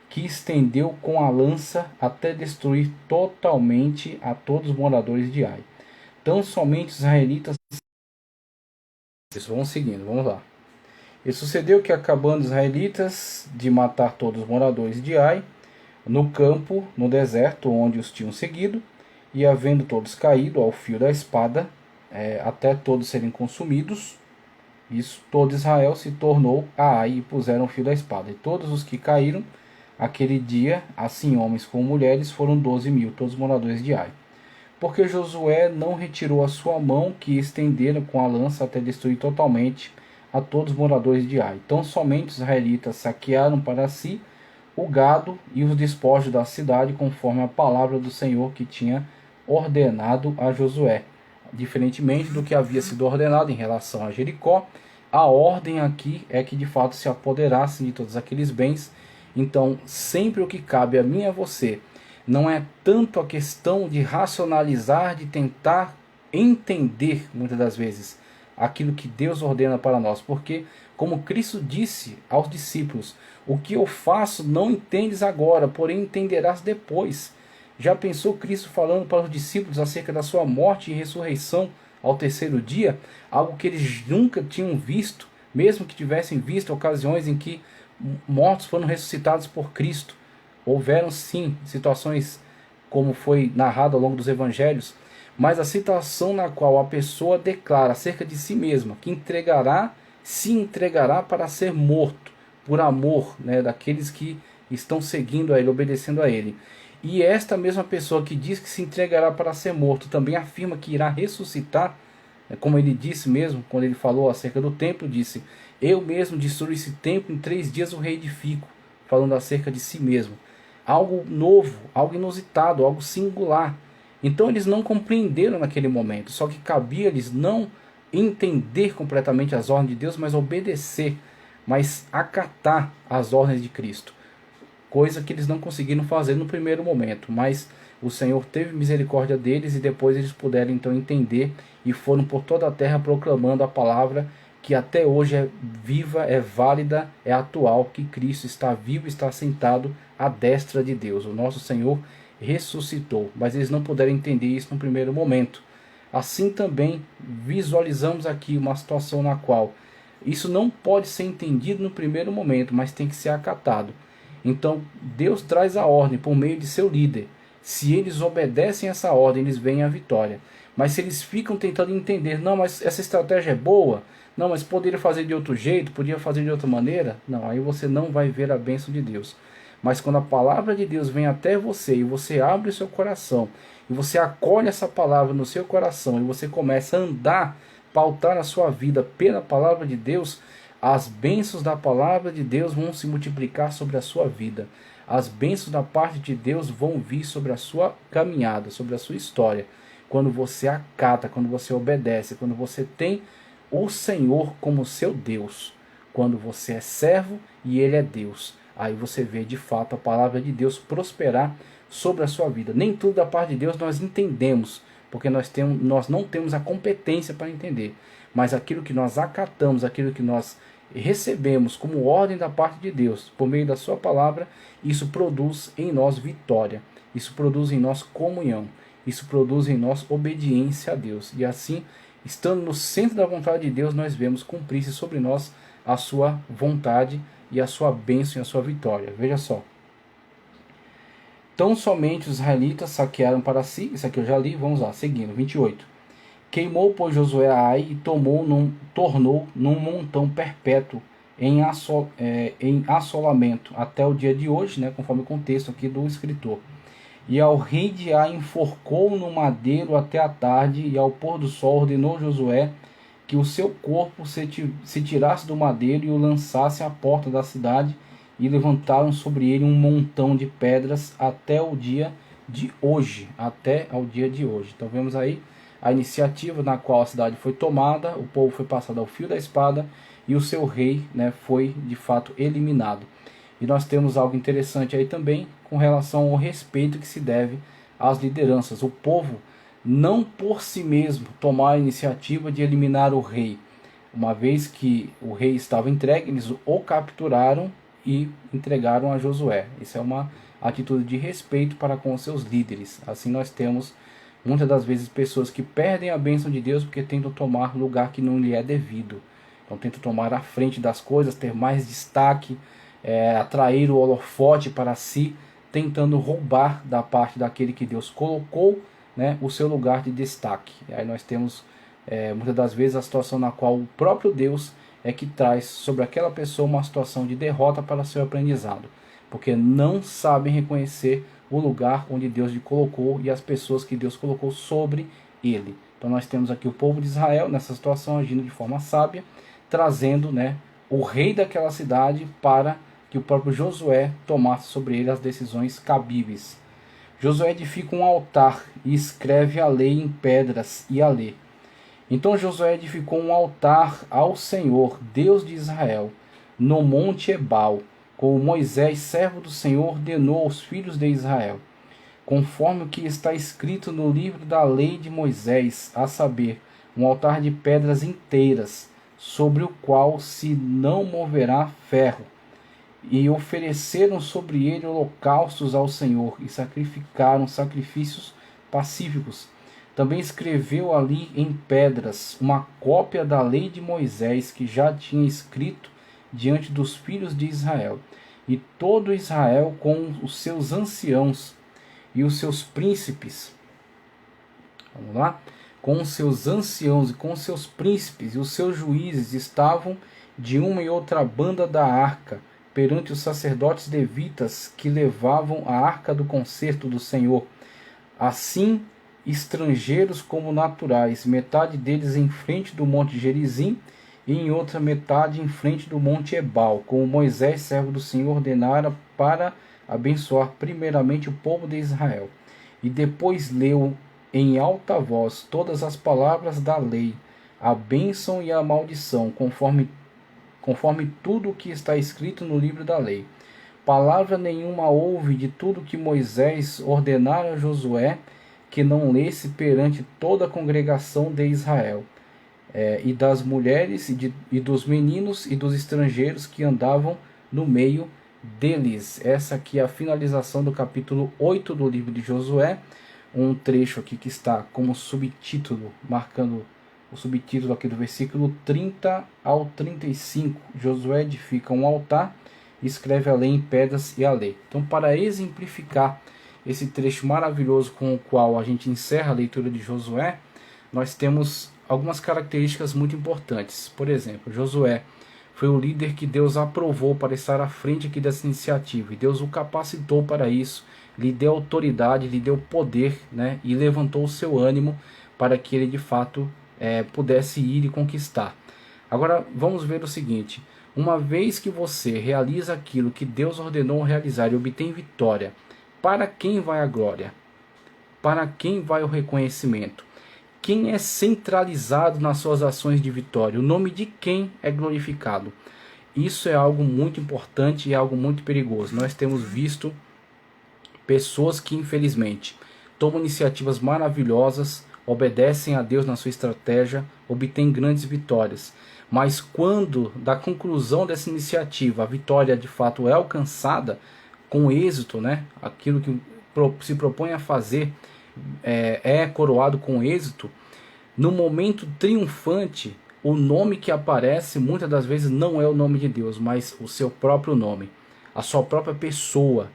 que estendeu com a lança até destruir totalmente a todos os moradores de Ai. Tão somente os israelitas... Vamos seguindo, vamos lá. E sucedeu que, acabando os israelitas de matar todos os moradores de Ai, no campo, no deserto, onde os tinham seguido, e havendo todos caído ao fio da espada, até todos serem consumidos, isso, todo Israel se tornou a Ai e puseram o fio da espada. E todos os que caíram aquele dia, assim homens como mulheres, foram 12.000, todos os moradores de Ai. Porque Josué não retirou a sua mão, que estenderam com a lança até destruir totalmente a todos os moradores de Ai. Então somente os israelitas saquearam para si o gado e os despojos da cidade, conforme a palavra do Senhor que tinha ordenado a Josué. Diferentemente do que havia sido ordenado em relação a Jericó, a ordem aqui é que de fato se apoderassem de todos aqueles bens. Então, sempre o que cabe a mim e a você não é tanto a questão de racionalizar, de tentar entender, muitas das vezes, aquilo que Deus ordena para nós, porque, como Cristo disse aos discípulos, o que eu faço não entendes agora, porém entenderás depois. Já pensou Cristo falando para os discípulos acerca da sua morte e ressurreição ao terceiro dia? Algo que eles nunca tinham visto, mesmo que tivessem visto ocasiões em que mortos foram ressuscitados por Cristo. Houveram sim situações como foi narrado ao longo dos evangelhos, mas a situação na qual a pessoa declara acerca de si mesma que se entregará para ser morto, por amor, né, daqueles que estão seguindo a ele, obedecendo a ele. E esta mesma pessoa que diz que se entregará para ser morto, também afirma que irá ressuscitar, como ele disse mesmo, quando ele falou acerca do templo, disse: eu mesmo destruo esse templo, em 3 dias o reedifico, falando acerca de si mesmo. Algo novo, algo inusitado, algo singular. Então eles não compreenderam naquele momento, só que cabia eles não entender completamente as ordens de Deus, mas obedecer, mas acatar as ordens de Cristo. Coisa que eles não conseguiram fazer no primeiro momento, mas o Senhor teve misericórdia deles e depois eles puderam então entender e foram por toda a terra proclamando a palavra que até hoje é viva, é válida, é atual, que Cristo está vivo, está sentado à destra de Deus. O nosso Senhor ressuscitou, mas eles não puderam entender isso no primeiro momento. Assim também visualizamos aqui uma situação na qual isso não pode ser entendido no primeiro momento, mas tem que ser acatado. Então Deus traz a ordem por meio de seu líder. Se eles obedecem essa ordem, eles veem a vitória. Mas se eles ficam tentando entender, não, mas essa estratégia é boa, não, mas poderia fazer de outro jeito, podia fazer de outra maneira, não, aí você não vai ver a bênção de Deus. Mas quando a palavra de Deus vem até você e você abre o seu coração, e você acolhe essa palavra no seu coração, e você começa a andar, pautar a sua vida pela palavra de Deus, as bênçãos da palavra de Deus vão se multiplicar sobre a sua vida. As bênçãos da parte de Deus vão vir sobre a sua caminhada, sobre a sua história. Quando você acata, quando você obedece, quando você tem o Senhor como seu Deus. Quando você é servo e Ele é Deus. Aí você vê de fato a palavra de Deus prosperar sobre a sua vida. Nem tudo da parte de Deus nós entendemos, porque nós não temos a competência para entender. Mas aquilo que nós acatamos, aquilo que nós recebemos como ordem da parte de Deus, por meio da sua palavra, isso produz em nós vitória, isso produz em nós comunhão, isso produz em nós obediência a Deus. E assim, estando no centro da vontade de Deus, nós vemos cumprir-se sobre nós a sua vontade e a sua bênção e a sua vitória. Veja só. Tão somente os israelitas saquearam para si, isso aqui eu já li, vamos lá, seguindo, 28. Queimou, pois, Josué a Ai e tornou num montão perpétuo em assolamento até o dia de hoje, né, conforme o contexto aqui do escritor. E ao rei de Ai enforcou no madeiro até a tarde, e ao pôr do sol ordenou Josué que o seu corpo se tirasse do madeiro e o lançasse à porta da cidade, e levantaram sobre ele um montão de pedras até o dia de hoje. Até ao dia de hoje. Então vemos aí a iniciativa na qual a cidade foi tomada, o povo foi passado ao fio da espada e o seu rei, né, foi de fato eliminado. E nós temos algo interessante aí também com relação ao respeito que se deve às lideranças. O povo não por si mesmo tomar a iniciativa de eliminar o rei. Uma vez que o rei estava entregue, eles o capturaram e entregaram a Josué. Isso é uma atitude de respeito para com os seus líderes. Assim nós temos muitas das vezes pessoas que perdem a bênção de Deus porque tentam tomar lugar que não lhe é devido. Então tentam tomar a frente das coisas, ter mais destaque, atrair o holofote para si, tentando roubar da parte daquele que Deus colocou, né, o seu lugar de destaque. E aí nós temos muitas das vezes a situação na qual o próprio Deus é que traz sobre aquela pessoa uma situação de derrota para seu aprendizado, porque não sabem reconhecer o lugar onde Deus lhe colocou e as pessoas que Deus colocou sobre ele. Então nós temos aqui o povo de Israel nessa situação agindo de forma sábia, trazendo, né, o rei daquela cidade para que o próprio Josué tomasse sobre ele as decisões cabíveis. Josué edifica um altar e escreve a lei em pedras e a lê. Então Josué edificou um altar ao Senhor, Deus de Israel, no monte Ebal, como Moisés, servo do Senhor, ordenou aos filhos de Israel, conforme o que está escrito no livro da lei de Moisés, a saber, um altar de pedras inteiras, sobre o qual se não moverá ferro. E ofereceram sobre ele holocaustos ao Senhor, e sacrificaram sacrifícios pacíficos. Também escreveu ali em pedras uma cópia da lei de Moisés, que já tinha escrito diante dos filhos de Israel. E todo Israel, com os seus anciãos e os seus príncipes, vamos lá, com os seus anciãos e com os seus príncipes e os seus juízes, estavam de uma e outra banda da arca, perante os sacerdotes levitas que levavam a arca do concerto do Senhor. Assim, estrangeiros como naturais, metade deles em frente do monte Gerizim, e em outra metade em frente do monte Ebal, como Moisés, servo do Senhor, ordenara para abençoar primeiramente o povo de Israel. E depois leu em alta voz todas as palavras da lei, a bênção e a maldição, conforme tudo o que está escrito no livro da lei. Palavra nenhuma houve de tudo que Moisés ordenara a Josué, que não lesse perante toda a congregação de Israel, e das mulheres, e dos meninos e dos estrangeiros que andavam no meio deles. Essa aqui é a finalização do capítulo 8 do livro de Josué, um trecho aqui que está como subtítulo, marcando o subtítulo aqui do versículo 30 ao 35. Josué edifica um altar e escreve a lei em pedras e a lei. Então, para exemplificar esse trecho maravilhoso com o qual a gente encerra a leitura de Josué, nós temos algumas características muito importantes. Por exemplo, Josué foi o líder que Deus aprovou para estar à frente aqui dessa iniciativa, e Deus o capacitou para isso, lhe deu autoridade, lhe deu poder, né, e levantou o seu ânimo para que ele de fato pudesse ir e conquistar. Agora vamos ver o seguinte: uma vez que você realiza aquilo que Deus ordenou realizar e obtém vitória, para quem vai a glória? Para quem vai o reconhecimento? Quem é centralizado nas suas ações de vitória? O nome de quem é glorificado? Isso é algo muito importante e é algo muito perigoso. Nós temos visto pessoas que infelizmente tomam iniciativas maravilhosas, obedecem a Deus na sua estratégia, obtêm grandes vitórias. Mas quando da conclusão dessa iniciativa a vitória de fato é alcançada com êxito, né? Aquilo que se propõe a fazer é coroado com êxito, no momento triunfante, o nome que aparece muitas das vezes não é o nome de Deus, mas o seu próprio nome, a sua própria pessoa,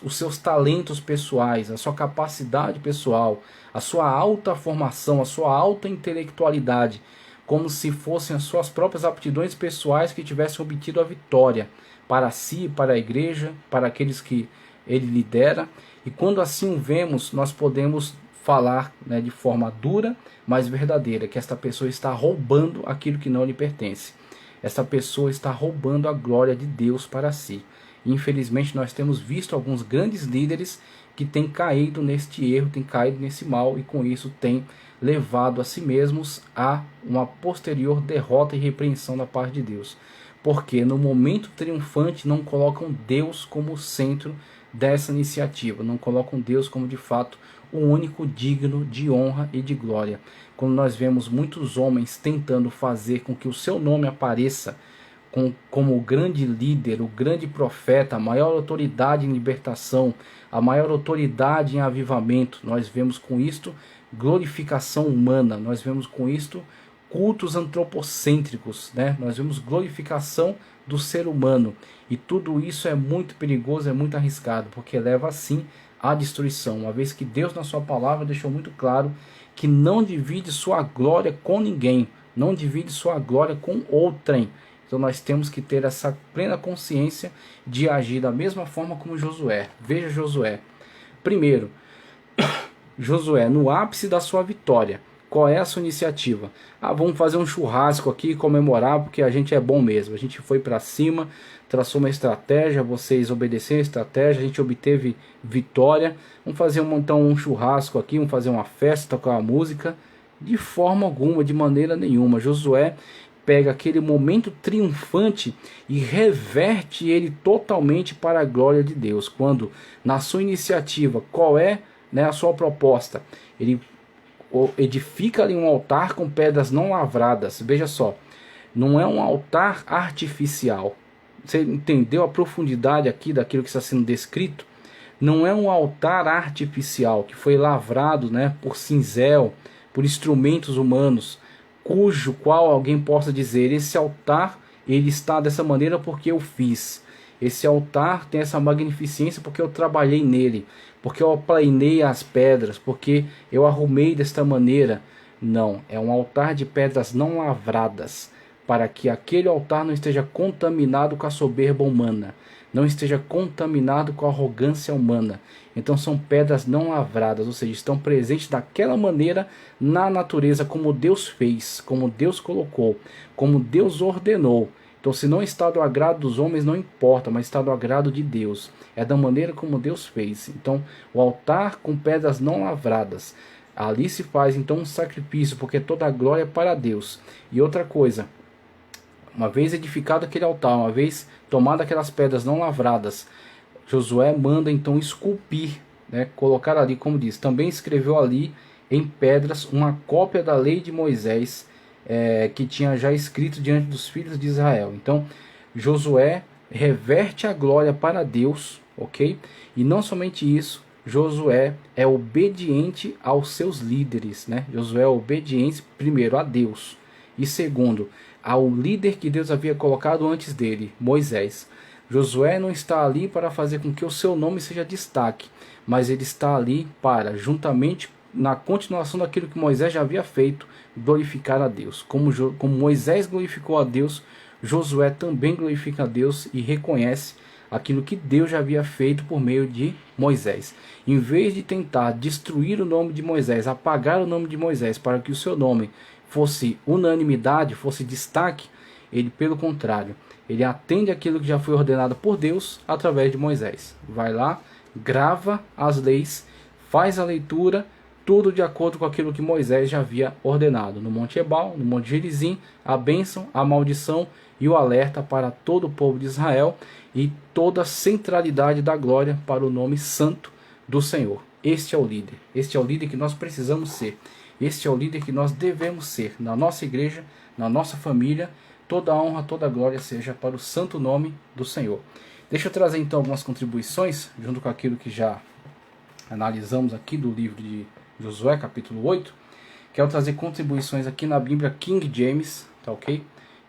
os seus talentos pessoais, a sua capacidade pessoal, a sua alta formação, a sua alta intelectualidade, como se fossem as suas próprias aptidões pessoais que tivessem obtido a vitória para si, para a igreja, para aqueles que ele lidera. E quando assim o vemos, nós podemos falar, né, de forma dura, mas verdadeira, que esta pessoa está roubando aquilo que não lhe pertence. Esta pessoa está roubando a glória de Deus para si. Infelizmente nós temos visto alguns grandes líderes que têm caído neste erro, têm caído nesse mal, e com isso têm levado a si mesmos a uma posterior derrota e repreensão da parte de Deus. Porque no momento triunfante não colocam Deus como centro dessa iniciativa, não colocam Deus como de fato o único digno de honra e de glória. Quando nós vemos muitos homens tentando fazer com que o seu nome apareça como o grande líder, o grande profeta, a maior autoridade em libertação, a maior autoridade em avivamento, nós vemos com isto glorificação humana, nós vemos com isto cultos antropocêntricos, né? Nós vemos glorificação do ser humano, e tudo isso é muito perigoso, é muito arriscado, porque leva assim à destruição, uma vez que Deus na sua palavra deixou muito claro que não divide sua glória com ninguém, não divide sua glória com outrem. Então nós temos que ter essa plena consciência de agir da mesma forma como Josué. Veja Josué. Primeiro, Josué, no ápice da sua vitória, qual é a sua iniciativa? Vamos fazer um churrasco aqui e comemorar porque a gente é bom mesmo. A gente foi para cima, traçou uma estratégia, vocês obedeceram a estratégia, a gente obteve vitória. Vamos fazer então um churrasco aqui, vamos fazer uma festa, tocar uma música. De forma alguma, de maneira nenhuma. Josué pega aquele momento triunfante e reverte ele totalmente para a glória de Deus. Quando na sua iniciativa, qual é, né, a sua proposta? Ele edifica ali um altar com pedras não lavradas. Veja só, não é um altar artificial. Você entendeu a profundidade aqui daquilo que está sendo descrito? Não é um altar artificial que foi lavrado, né, por cinzel, por instrumentos humanos, cujo qual alguém possa dizer, esse altar ele está dessa maneira porque eu fiz. Esse altar tem essa magnificência porque eu trabalhei nele, porque eu aplanei as pedras, porque eu arrumei desta maneira. Não, é um altar de pedras não lavradas, para que aquele altar não esteja contaminado com a soberba humana, não esteja contaminado com a arrogância humana. Então são pedras não lavradas, ou seja, estão presentes daquela maneira na natureza como Deus fez, como Deus colocou, como Deus ordenou. Então se não está do agrado dos homens não importa, mas está do agrado de Deus. É da maneira como Deus fez. Então o altar com pedras não lavradas, ali se faz então um sacrifício, porque toda a glória é para Deus. E outra coisa, uma vez edificado aquele altar, uma vez tomado aquelas pedras não lavradas, Josué manda então esculpir, né, colocar ali, como diz, também escreveu ali em pedras uma cópia da lei de Moisés, que tinha já escrito diante dos filhos de Israel. Então Josué reverte a glória para Deus, ok? E não somente isso, Josué é obediente aos seus líderes, né? Josué é obediente primeiro a Deus e segundo ao líder que Deus havia colocado antes dele, Moisés. Josué não está ali para fazer com que o seu nome seja destaque, mas ele está ali para, juntamente na continuação daquilo que Moisés já havia feito, glorificar a Deus. Como Moisés glorificou a Deus, Josué também glorifica a Deus e reconhece aquilo que Deus já havia feito por meio de Moisés. Em vez de tentar destruir o nome de Moisés, apagar o nome de Moisés para que o seu nome fosse unanimidade, fosse destaque, ele, pelo contrário, ele atende aquilo que já foi ordenado por Deus através de Moisés. Vai lá, grava as leis, faz a leitura, tudo de acordo com aquilo que Moisés já havia ordenado. No Monte Ebal, no Monte Gerizim, a bênção, a maldição e o alerta para todo o povo de Israel e toda a centralidade da glória para o nome santo do Senhor. Este é o líder. Este é o líder que nós precisamos ser. Este é o líder que nós devemos ser na nossa igreja, na nossa família. Toda a honra, toda a glória seja para o santo nome do Senhor. Deixa eu trazer então algumas contribuições, junto com aquilo que já analisamos aqui do livro de Josué, capítulo 8. Quero trazer contribuições aqui na Bíblia King James, tá ok?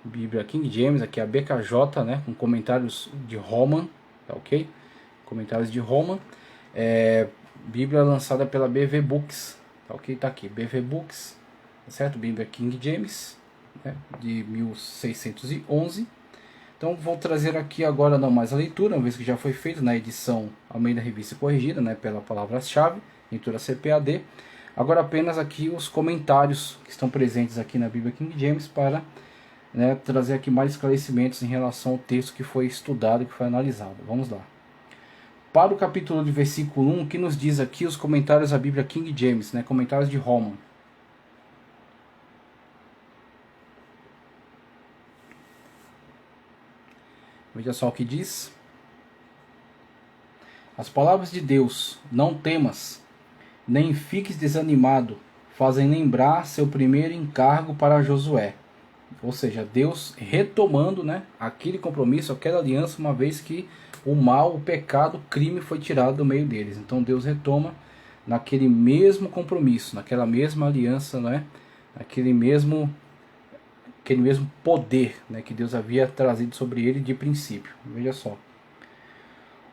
Bíblia King James, aqui é a BKJ, né, com comentários de Roman, tá ok? Comentários de Roma, Bíblia lançada pela BV Books, tá ok? Tá aqui, BV Books, tá certo? Bíblia King James, né, de 1611. Então vou trazer aqui agora não mais a leitura, uma vez que já foi feito na edição Almeida Revista Corrigida, né, pela palavra-chave, leitura CPAD. Agora apenas aqui os comentários que estão presentes aqui na Bíblia King James para, né, trazer aqui mais esclarecimentos em relação ao texto que foi estudado e que foi analisado. Vamos lá. Para o capítulo de versículo 1, que nos diz aqui os comentários da Bíblia King James, né, comentários de Roma. Veja só o que diz. As palavras de Deus, não temas, nem fiques desanimado, fazem lembrar seu primeiro encargo para Josué. Ou seja, Deus retomando, né, aquele compromisso, aquela aliança, uma vez que o mal, o pecado, o crime foi tirado do meio deles. Então Deus retoma naquele mesmo compromisso, naquela mesma aliança, né, aquele mesmo poder, né, que Deus havia trazido sobre ele de princípio. Veja só.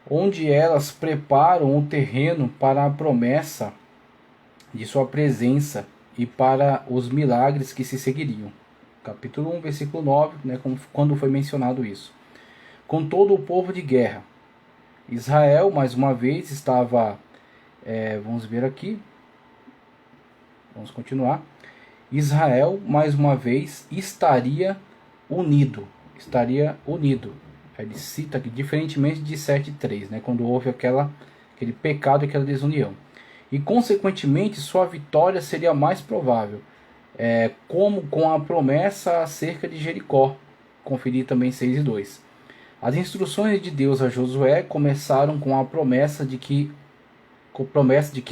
Onde elas preparam o terreno para a promessa de sua presença e para os milagres que se seguiriam. Capítulo 1, versículo 9, né, quando foi mencionado isso. Com todo o povo de guerra. Israel, mais uma vez, estava... vamos ver aqui. Vamos continuar. Israel, mais uma vez, estaria unido. Estaria unido. Ele cita aqui, diferentemente de 7:3, né, quando houve aquele pecado e aquela desunião. E, consequentemente, sua vitória seria mais provável, como com a promessa acerca de Jericó. Conferir também 6:2. As instruções de Deus a Josué começaram com a promessa de que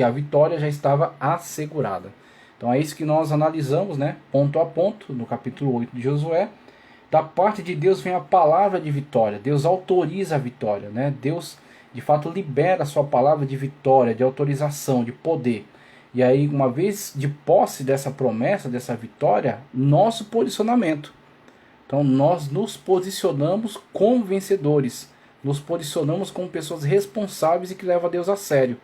a vitória já estava assegurada. Então é isso que nós analisamos, né, ponto a ponto, no capítulo 8 de Josué. Da parte de Deus vem a palavra de vitória. Deus autoriza a vitória, né? Deus, de fato, libera a sua palavra de vitória, de autorização, de poder. E aí, uma vez de posse dessa promessa, dessa vitória, nosso posicionamento. Então, nós nos posicionamos como vencedores. Nos posicionamos como pessoas responsáveis e que levam a Deus a sério.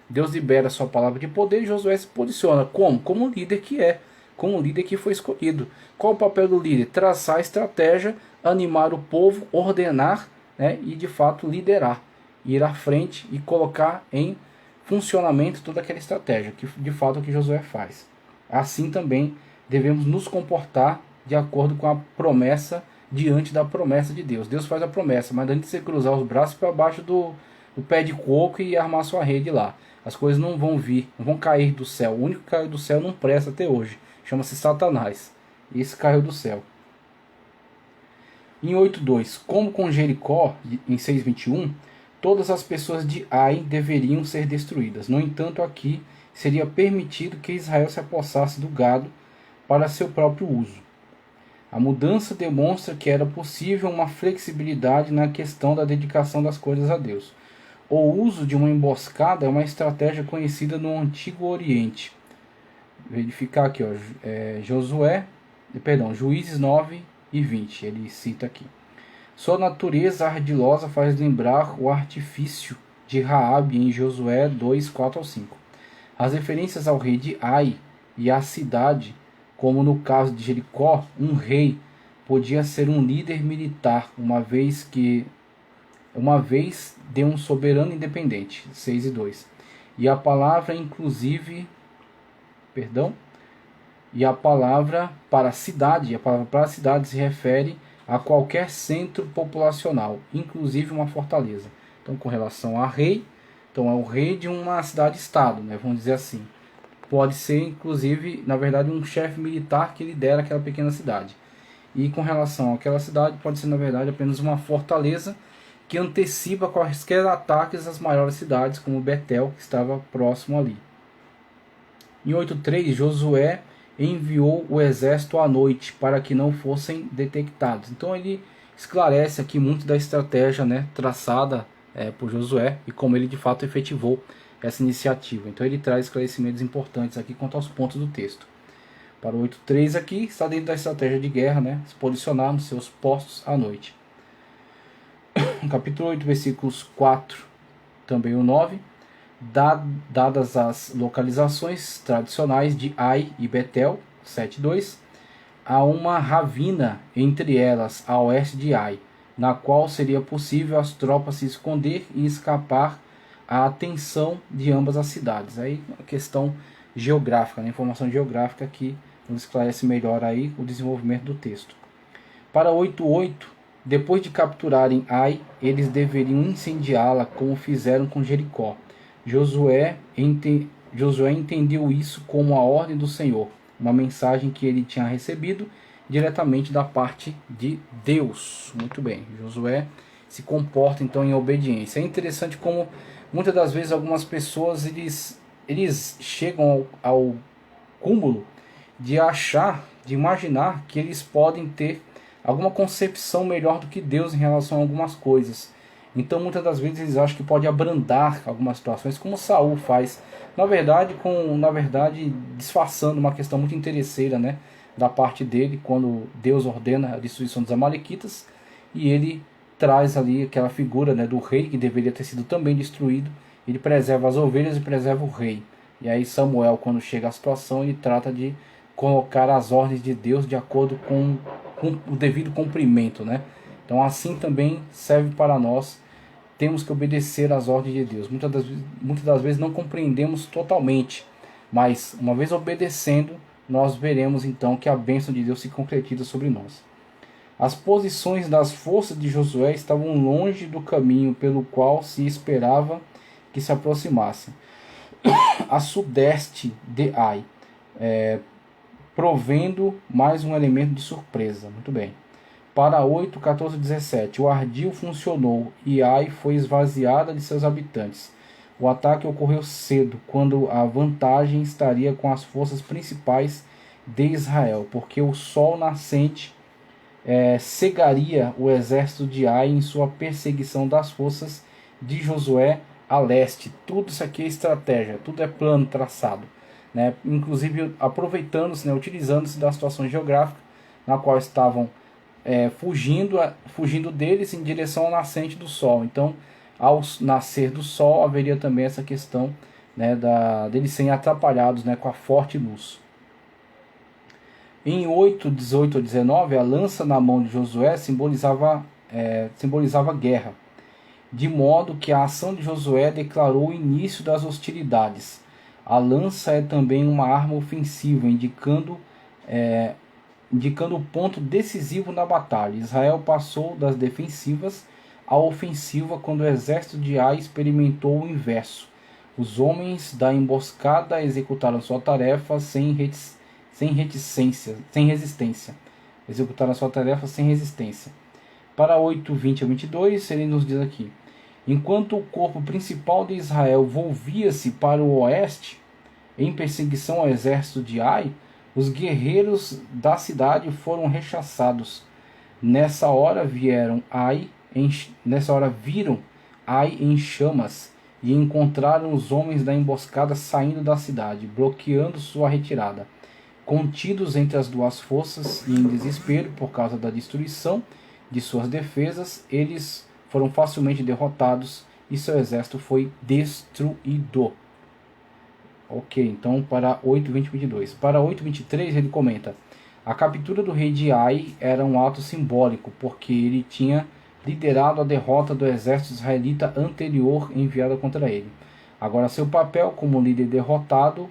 Deus libera a sua palavra de poder e Josué se posiciona. Como? Como um líder que é. Como um líder que foi escolhido. Qual o papel do líder? Traçar a estratégia, animar o povo, ordenar, né, e de fato liderar. Ir à frente e colocar em funcionamento toda aquela estratégia, que de fato é o que Josué faz. Assim também devemos nos comportar de acordo com a promessa, diante da promessa de Deus. Deus faz a promessa, mas antes de você cruzar os braços para baixo do pé de coco e armar sua rede lá. As coisas não vão vir, não vão cair do céu. O único que caiu do céu não presta até hoje. Chama-se Satanás. Esse caiu do céu. Em 8:2, como com Jericó, em 6:21, todas as pessoas de Ai deveriam ser destruídas. No entanto, aqui seria permitido que Israel se apossasse do gado para seu próprio uso. A mudança demonstra que era possível uma flexibilidade na questão da dedicação das coisas a Deus. O uso de uma emboscada é uma estratégia conhecida no Antigo Oriente. Verificar aqui, ó, Juízes 9:20, ele cita aqui. Sua natureza ardilosa faz lembrar o artifício de Raabe em Josué 2:4-5. As referências ao rei de Ai e à cidade, como no caso de Jericó, um rei podia ser um líder militar, uma vez de um soberano independente, 6:2. E a palavra para a cidade se refere a qualquer centro populacional, inclusive uma fortaleza. Então, com relação a rei, então é o rei de uma cidade-estado, né, vamos dizer assim. Pode ser, inclusive, na verdade, um chefe militar que lidera aquela pequena cidade. E com relação àquela cidade, pode ser, na verdade, apenas uma fortaleza que antecipa quaisquer ataques às maiores cidades, como Betel, que estava próximo ali. Em 8:3, Josué enviou o exército à noite para que não fossem detectados. Então ele esclarece aqui muito da estratégia, né, traçada por Josué e como ele de fato efetivou essa iniciativa. Então ele traz esclarecimentos importantes aqui quanto aos pontos do texto. Para o 8:3 aqui, está dentro da estratégia de guerra, né, se posicionar nos seus postos à noite. Capítulo 8, versículos 4 também o 9, dadas as localizações tradicionais de Ai e Betel, 7:2, há uma ravina entre elas, a oeste de Ai, na qual seria possível as tropas se esconder e escapar à atenção de ambas as cidades. Aí a questão geográfica, né? Informação geográfica que nos esclarece melhor aí o desenvolvimento do texto. Para 8:8, depois de capturarem Ai, eles deveriam incendiá-la como fizeram com Jericó. Josué entendeu isso como a ordem do Senhor, uma mensagem que ele tinha recebido diretamente da parte de Deus. Muito bem, Josué se comporta então em obediência. É interessante como muitas das vezes algumas pessoas eles chegam ao cúmulo de achar, de imaginar que eles podem ter alguma concepção melhor do que Deus em relação a algumas coisas. Então muitas das vezes eles acham que pode abrandar algumas situações, como Saul faz, na verdade disfarçando uma questão muito interesseira, né, da parte dele, quando Deus ordena a destruição dos amalequitas, e ele traz ali aquela figura, né, do rei que deveria ter sido também destruído. Ele preserva as ovelhas e preserva o rei. E aí Samuel, quando chega à situação, ele trata de colocar as ordens de Deus de acordo com o devido cumprimento, né? Então assim também serve para nós. Temos que obedecer às ordens de Deus. Muitas das vezes não compreendemos totalmente, mas uma vez obedecendo, nós veremos então que a bênção de Deus se concretiza sobre nós. As posições das forças de Josué estavam longe do caminho pelo qual se esperava que se aproximassem. A sudeste de Ai, provendo mais um elemento de surpresa. Muito bem. Para 8, 14, 17, o ardil funcionou e Ai foi esvaziada de seus habitantes. O ataque ocorreu cedo, quando a vantagem estaria com as forças principais de Israel, porque o sol nascente cegaria o exército de Ai em sua perseguição das forças de Josué a leste. Tudo isso aqui é estratégia, tudo é plano traçado, né? Inclusive aproveitando-se, né, utilizando-se da situação geográfica na qual estavam fugindo deles em direção ao nascente do sol. Então, ao nascer do sol, haveria também essa questão, né, deles serem atrapalhados, né, com a forte luz. Em 8, 18 a 19, a lança na mão de Josué simbolizava guerra, de modo que a ação de Josué declarou o início das hostilidades. A lança é também uma arma ofensiva, indicando o ponto decisivo na batalha. Israel passou das defensivas à ofensiva quando o exército de Ai experimentou o inverso. Os homens da emboscada executaram sua tarefa sem resistência. Executaram sua tarefa sem resistência. Para 8, 20 a 22, ele nos diz aqui: enquanto o corpo principal de Israel volvia-se para o oeste, em perseguição ao exército de Ai, os guerreiros da cidade foram rechaçados. Nessa hora viram Ai em chamas e encontraram os homens da emboscada saindo da cidade, bloqueando sua retirada. Contidos entre as duas forças e em desespero por causa da destruição de suas defesas, eles foram facilmente derrotados e seu exército foi destruído. Ok, então para 8, 20, 22. Para 8, 23 ele comenta: a captura do rei de Ai era um ato simbólico, porque ele tinha liderado a derrota do exército israelita anterior enviado contra ele. Agora seu papel como líder derrotado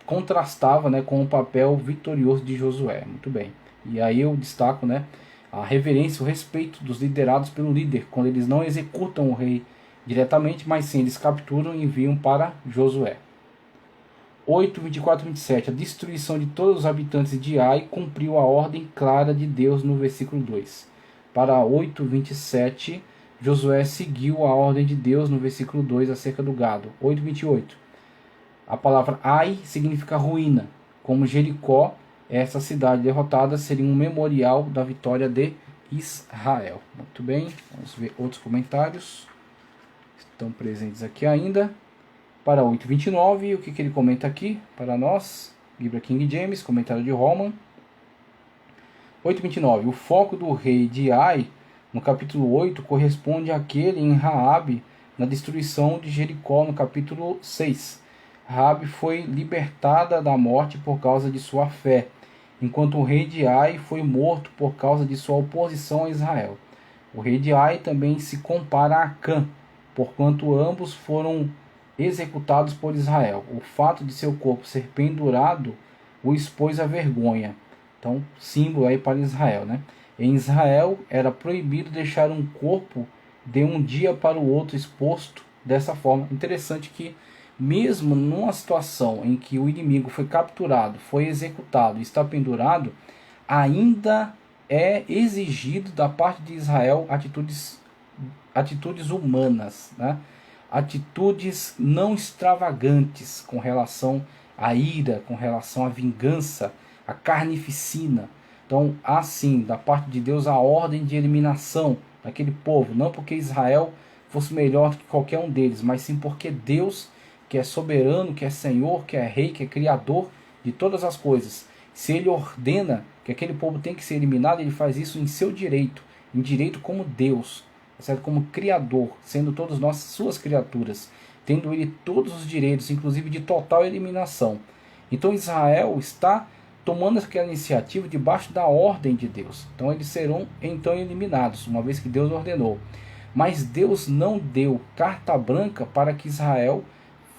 contrastava, né, com o papel vitorioso de Josué. Muito bem. E aí eu destaco, né, a reverência, o respeito dos liderados pelo líder, quando eles não executam o rei diretamente, mas sim eles capturam e enviam para Josué. 8, 24 e 27. A destruição de todos os habitantes de Ai cumpriu a ordem clara de Deus no versículo 2. Para 8, 27, Josué seguiu a ordem de Deus no versículo 2 acerca do gado. 8, 28. A palavra Ai significa ruína. Como Jericó, essa cidade derrotada seria um memorial da vitória de Israel. Muito bem, vamos ver outros comentários. Estão presentes aqui ainda. Para 8:29, o que ele comenta aqui para nós? Bíblia King James, comentário de Roman. 8:29, o foco do rei de Ai no capítulo 8 corresponde àquele em Raabe, na destruição de Jericó, no capítulo 6. Raabe foi libertada da morte por causa de sua fé, enquanto o rei de Ai foi morto por causa de sua oposição a Israel. O rei de Ai também se compara a Acã, porquanto ambos foram executados por Israel. O fato de seu corpo ser pendurado o expôs à vergonha. Então, símbolo aí para Israel, né? Em Israel era proibido deixar um corpo de um dia para o outro exposto dessa forma. Interessante que mesmo numa situação em que o inimigo foi capturado, foi executado e está pendurado, ainda é exigido da parte de Israel atitudes humanas, né? Atitudes não extravagantes com relação à ira, com relação à vingança, à carnificina. Então, há sim, da parte de Deus, a ordem de eliminação daquele povo, não porque Israel fosse melhor do que qualquer um deles, mas sim porque Deus, que é soberano, que é Senhor, que é Rei, que é Criador de todas as coisas, se Ele ordena que aquele povo tem que ser eliminado, Ele faz isso em seu direito, em direito como Deus, certo? Como Criador, sendo todos nós suas criaturas, tendo Ele todos os direitos, inclusive de total eliminação. Então Israel está tomando aquela iniciativa debaixo da ordem de Deus. Então eles serão então eliminados, uma vez que Deus ordenou. Mas Deus não deu carta branca para que Israel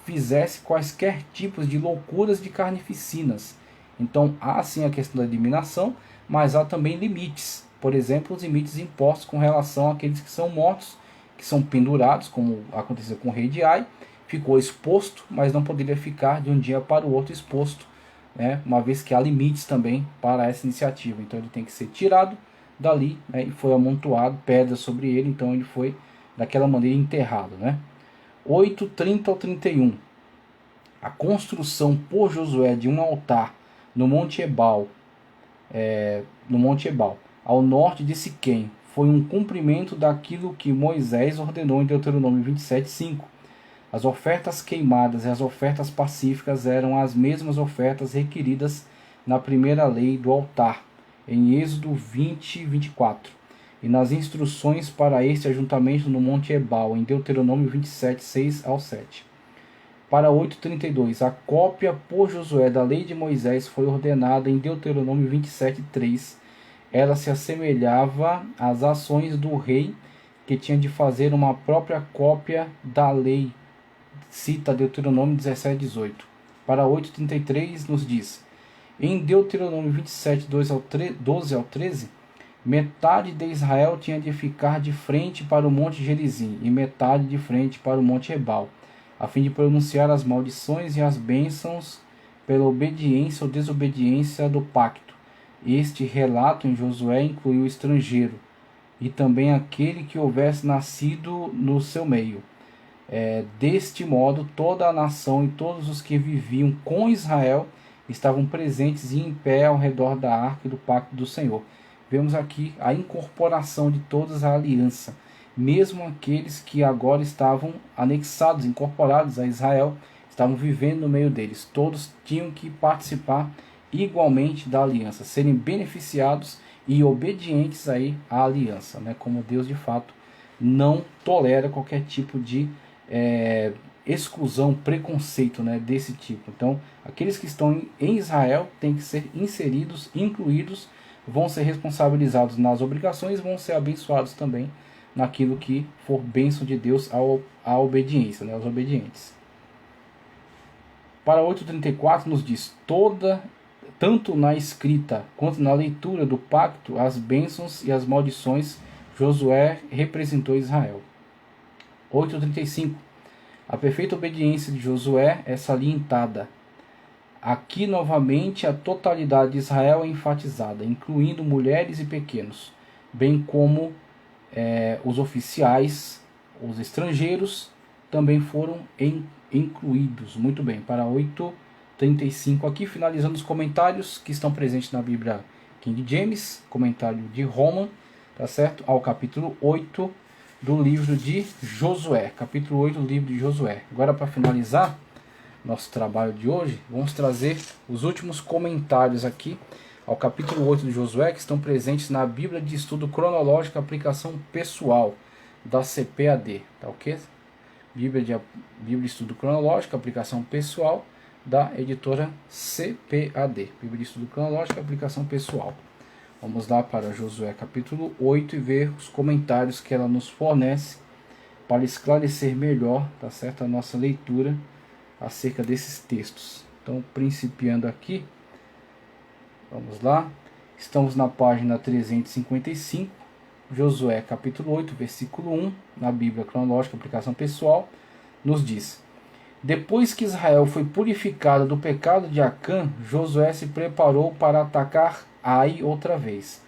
fizesse quaisquer tipos de loucuras de carnificinas. Então há sim a questão da eliminação, mas há também limites. Por exemplo, os limites impostos com relação àqueles que são mortos, que são pendurados, como aconteceu com o rei de Ai, ficou exposto, mas não poderia ficar de um dia para o outro exposto, né, uma vez que há limites também para essa iniciativa. Então ele tem que ser tirado dali, né, e foi amontoado pedras sobre ele, então ele foi daquela maneira enterrado. Né? 8:30 ao 31. A construção por Josué de um altar no Monte Ebal, ao norte de Siquém, foi um cumprimento daquilo que Moisés ordenou em Deuteronômio 27:5. As ofertas queimadas e as ofertas pacíficas eram as mesmas ofertas requeridas na primeira lei do altar, em Êxodo 20:24, e nas instruções para este ajuntamento no Monte Ebal, em Deuteronômio 27:6 ao 7. Para 8:32, a cópia por Josué da lei de Moisés foi ordenada em Deuteronômio 27:3. Ela se assemelhava às ações do rei, que tinha de fazer uma própria cópia da lei. Cita Deuteronômio 17:18. Para 8:33 nos diz: em Deuteronômio 27, 12 ao 13, metade de Israel tinha de ficar de frente para o monte Gerizim e metade de frente para o monte Ebal, a fim de pronunciar as maldições e as bênçãos pela obediência ou desobediência do pacto. Este relato em Josué incluiu o estrangeiro e também aquele que houvesse nascido no seu meio. Deste modo, toda a nação e todos os que viviam com Israel estavam presentes e em pé ao redor da arca do pacto do Senhor. Vemos aqui a incorporação de todos à aliança. Mesmo aqueles que agora estavam anexados, incorporados a Israel, estavam vivendo no meio deles. Todos tinham que participar igualmente da aliança, serem beneficiados e obedientes aí à aliança, né? Como Deus de fato não tolera qualquer tipo de exclusão, preconceito, né, desse tipo. Então, aqueles que estão em Israel têm que ser inseridos, incluídos, vão ser responsabilizados nas obrigações, vão ser abençoados também naquilo que for bênção de Deus à obediência, né, aos obedientes. Para 8:34 nos diz: tanto na escrita quanto na leitura do pacto, as bênçãos e as maldições, Josué representou Israel. 8:35. A perfeita obediência de Josué é salientada. Aqui novamente a totalidade de Israel é enfatizada, incluindo mulheres e pequenos, bem como os oficiais, os estrangeiros também foram incluídos. Muito bem, para 8:35 aqui, finalizando os comentários que estão presentes na Bíblia King James, comentário de Roman, tá certo? Ao capítulo 8 do livro de Josué, capítulo 8 do livro de Josué. Agora, para finalizar nosso trabalho de hoje, vamos trazer os últimos comentários aqui ao capítulo 8 de Josué, que estão presentes na Bíblia de Estudo Cronológico, aplicação pessoal da CPAD, tá ok? Bíblia de Estudo Cronológico, aplicação pessoal da editora CPAD. Bíblia de Estudo Cronológico, aplicação pessoal. Vamos lá para Josué capítulo 8 e ver os comentários que ela nos fornece para esclarecer melhor, tá certo, a nossa leitura acerca desses textos. Então, principiando aqui, vamos lá. Estamos na página 355, Josué capítulo 8, versículo 1, na Bíblia Cronológica, aplicação pessoal, nos diz: Depois que Israel foi purificado do pecado de Acã, Josué se preparou para atacar Ai outra vez.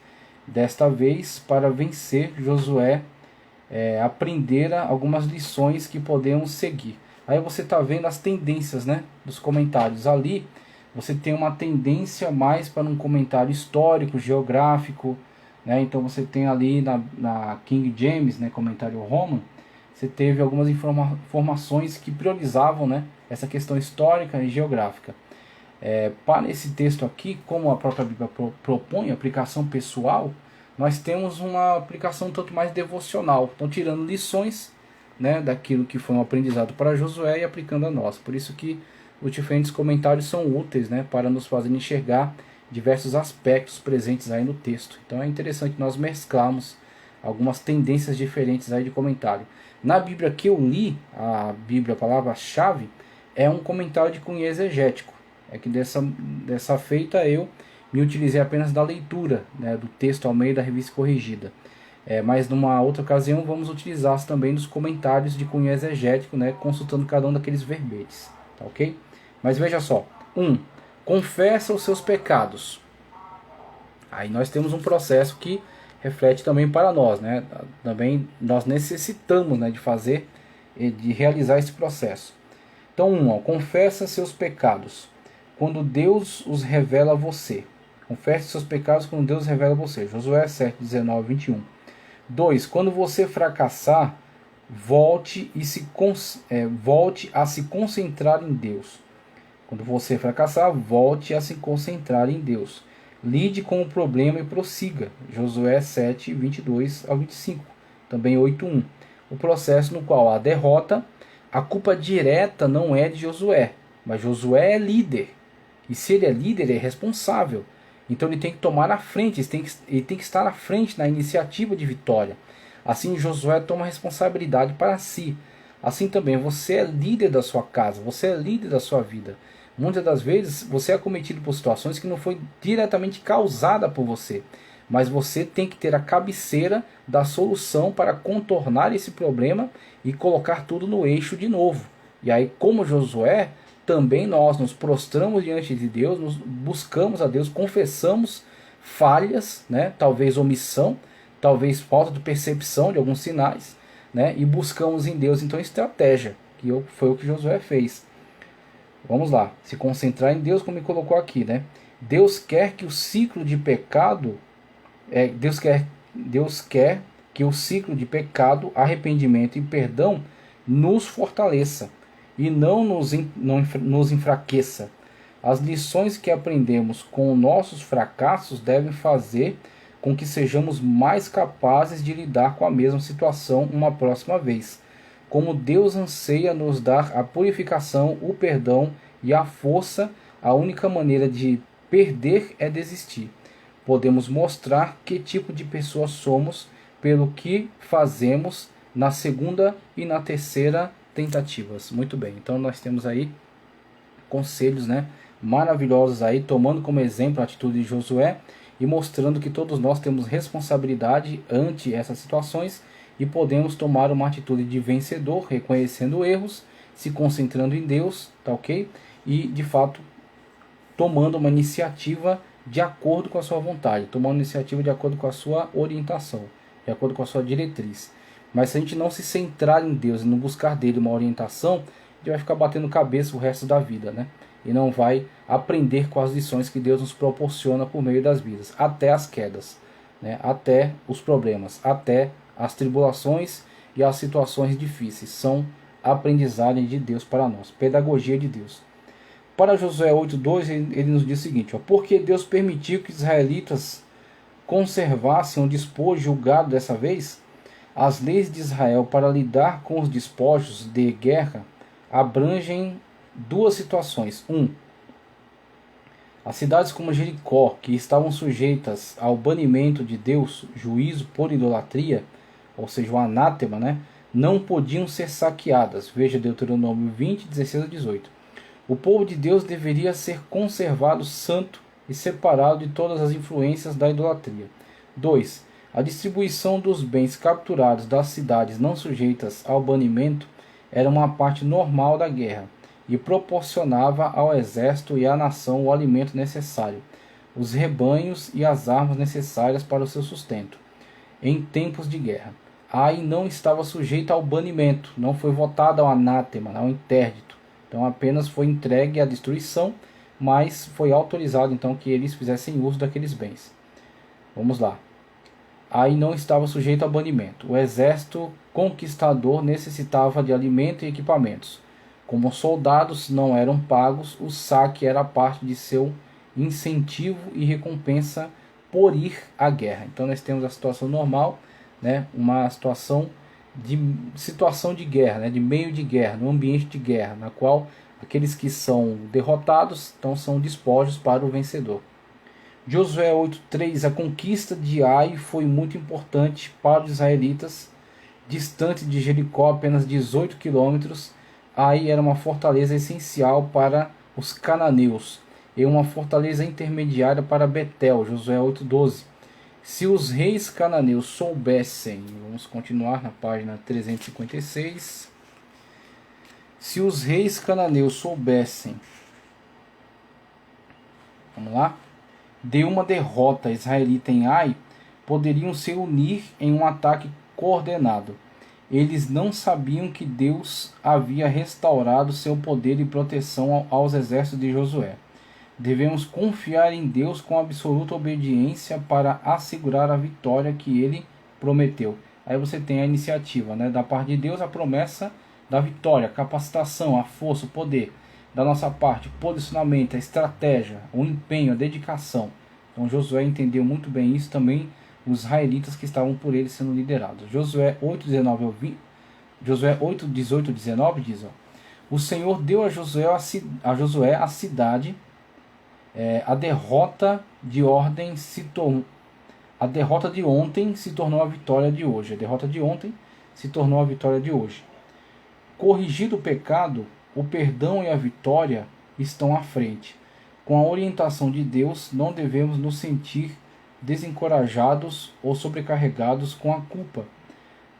Desta vez, para vencer, Josué aprendera algumas lições que podemos seguir. Aí você está vendo as tendências, né, dos comentários. Ali você tem uma tendência mais para um comentário histórico, geográfico, né? Então você tem ali na King James, né, comentário Roman, você teve algumas informações que priorizavam, né, essa questão histórica e geográfica. Para esse texto aqui, como a própria Bíblia propõe, aplicação pessoal, nós temos uma aplicação tanto mais devocional, então tirando lições, né, daquilo que foi um aprendizado para Josué e aplicando a nós. Por isso que os diferentes comentários são úteis, né, para nos fazer enxergar diversos aspectos presentes aí no texto. Então é interessante nós mesclarmos algumas tendências diferentes aí de comentário. Na Bíblia que eu li, a Bíblia, a palavra-chave, é um comentário de cunho exegético. É que dessa feita eu me utilizei apenas da leitura, né, do texto ao meio da revista corrigida. Mas numa outra ocasião vamos utilizar também dos comentários de cunho exegético, né, consultando cada um daqueles verbetes. Tá ok? Mas veja só. 1. Confessa os seus pecados. Aí nós temos um processo que reflete também para nós, né? Também nós necessitamos, né, de realizar esse processo. Então, 1. Confessa seus pecados quando Deus os revela a você. Confesse seus pecados quando Deus revela a você. Josué 7, 19, 21. 2. Quando você fracassar, volte a se concentrar em Deus. Quando você fracassar, volte a se concentrar em Deus. Lide com o problema e prossiga. Josué 7, 22 ao 25. Também 8, 1. O processo no qual a derrota, a culpa direta não é de Josué, mas Josué é líder. E se ele é líder, ele é responsável. Então ele tem que tomar a frente, ele tem que estar à frente na iniciativa de vitória. Assim Josué toma responsabilidade para si. Assim também você é líder da sua casa, você é líder da sua vida. Muitas das vezes você é acometido por situações que não foi diretamente causada por você. Mas você tem que ter a cabeceira da solução para contornar esse problema e colocar tudo no eixo de novo. E aí, como Josué, também nós nos prostramos diante de Deus, nos buscamos a Deus, confessamos falhas, né? Talvez omissão, talvez falta de percepção de alguns sinais, né? E buscamos em Deus então estratégia, que foi o que Josué fez. Vamos lá, se concentrar em Deus, como me colocou aqui, né? Deus quer que o ciclo de pecado, Deus quer que o ciclo de pecado, arrependimento e perdão nos fortaleça e não nos enfraqueça. As lições que aprendemos com nossos fracassos devem fazer com que sejamos mais capazes de lidar com a mesma situação uma próxima vez. Como Deus anseia nos dar a purificação, o perdão e a força, a única maneira de perder é desistir. Podemos mostrar que tipo de pessoa somos pelo que fazemos na segunda e na terceira tentativas. Muito bem, então nós temos aí conselhos, né, maravilhosos aí, tomando como exemplo a atitude de Josué e mostrando que todos nós temos responsabilidade ante essas situações e podemos tomar uma atitude de vencedor, reconhecendo erros, se concentrando em Deus, tá ok? E de fato tomando uma iniciativa de acordo com a sua vontade, tomando uma iniciativa de acordo com a sua orientação, de acordo com a sua diretriz. Mas se a gente não se centrar em Deus e não buscar dele uma orientação, a gente vai ficar batendo cabeça o resto da vida, né? E não vai aprender com as lições que Deus nos proporciona por meio das vidas, até as quedas, né? Até os problemas, até as tribulações e as situações difíceis. São aprendizagem de Deus para nós, pedagogia de Deus. Para Josué 8,2 ele nos diz o seguinte, ó, porque Deus permitiu que os israelitas conservassem o despojo julgado dessa vez, as leis de Israel para lidar com os despojos de guerra abrangem duas situações. As cidades como Jericó, que estavam sujeitas ao banimento de Deus, juízo por idolatria, ou seja, o anátema, né, não podiam ser saqueadas. Veja Deuteronômio 20, 16 a 18. O povo de Deus deveria ser conservado santo e separado de todas as influências da idolatria. 2. A distribuição dos bens capturados das cidades não sujeitas ao banimento era uma parte normal da guerra e proporcionava ao exército e à nação o alimento necessário, os rebanhos e as armas necessárias para o seu sustento em tempos de guerra. Ai não estava sujeita ao banimento, não foi votada ao anátema, ao interdito. Então apenas foi entregue à destruição, mas foi autorizado então que eles fizessem uso daqueles bens. Vamos lá. Aí não estava sujeito a banimento. O exército conquistador necessitava de alimento e equipamentos. Como os soldados não eram pagos, o saque era parte de seu incentivo e recompensa por ir à guerra. Então nós temos a situação normal, né, uma situação de guerra, né, de meio de guerra, no ambiente de guerra, na qual aqueles que são derrotados então são despojos para o vencedor. Josué 8,3, a conquista de Ai foi muito importante para os israelitas. Distante de Jericó, apenas 18 quilômetros, Ai era uma fortaleza essencial para os cananeus e uma fortaleza intermediária para Betel. Josué 8,12. Se os reis cananeus soubessem, vamos continuar na página 356. Se os reis cananeus soubessem, vamos lá, de uma derrota israelita em Ai, poderiam se unir em um ataque coordenado. Eles não sabiam que Deus havia restaurado seu poder e proteção aos exércitos de Josué. Devemos confiar em Deus com absoluta obediência para assegurar a vitória que ele prometeu. Aí você tem a iniciativa, né? Da parte de Deus, a promessa da vitória, a capacitação, a força, o poder. Da nossa parte, o posicionamento, a estratégia, o empenho, a dedicação. Então Josué entendeu muito bem isso também, os israelitas que estavam por ele sendo liderados. Josué 8:18 a 19 diz, ó, o Senhor deu a Josué a cidade. A derrota de ontem se tornou a vitória de hoje. A derrota de ontem se tornou a vitória de hoje. Corrigido o pecado, o perdão e a vitória estão à frente. Com a orientação de Deus, não devemos nos sentir desencorajados ou sobrecarregados com a culpa.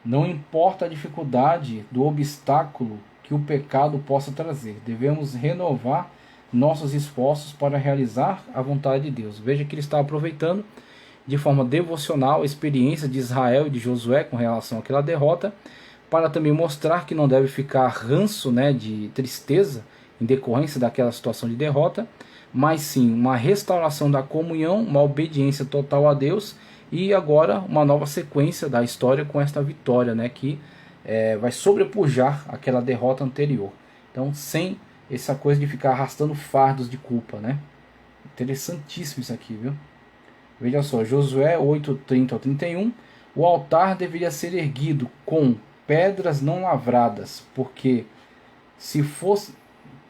Não importa a dificuldade do obstáculo que o pecado possa trazer, devemos renovar nossos esforços para realizar a vontade de Deus. Veja que ele está aproveitando de forma devocional a experiência de Israel e de Josué com relação àquela derrota, para também mostrar que não deve ficar ranço, né, de tristeza em decorrência daquela situação de derrota, mas sim uma restauração da comunhão, uma obediência total a Deus e agora uma nova sequência da história com esta vitória, né, que vai sobrepujar aquela derrota anterior. Então, sem essa coisa de ficar arrastando fardos de culpa, né? Interessantíssimo isso aqui, viu? Veja só, Josué 8:30 ao 31. O altar deveria ser erguido com pedras não lavradas, porque se fosse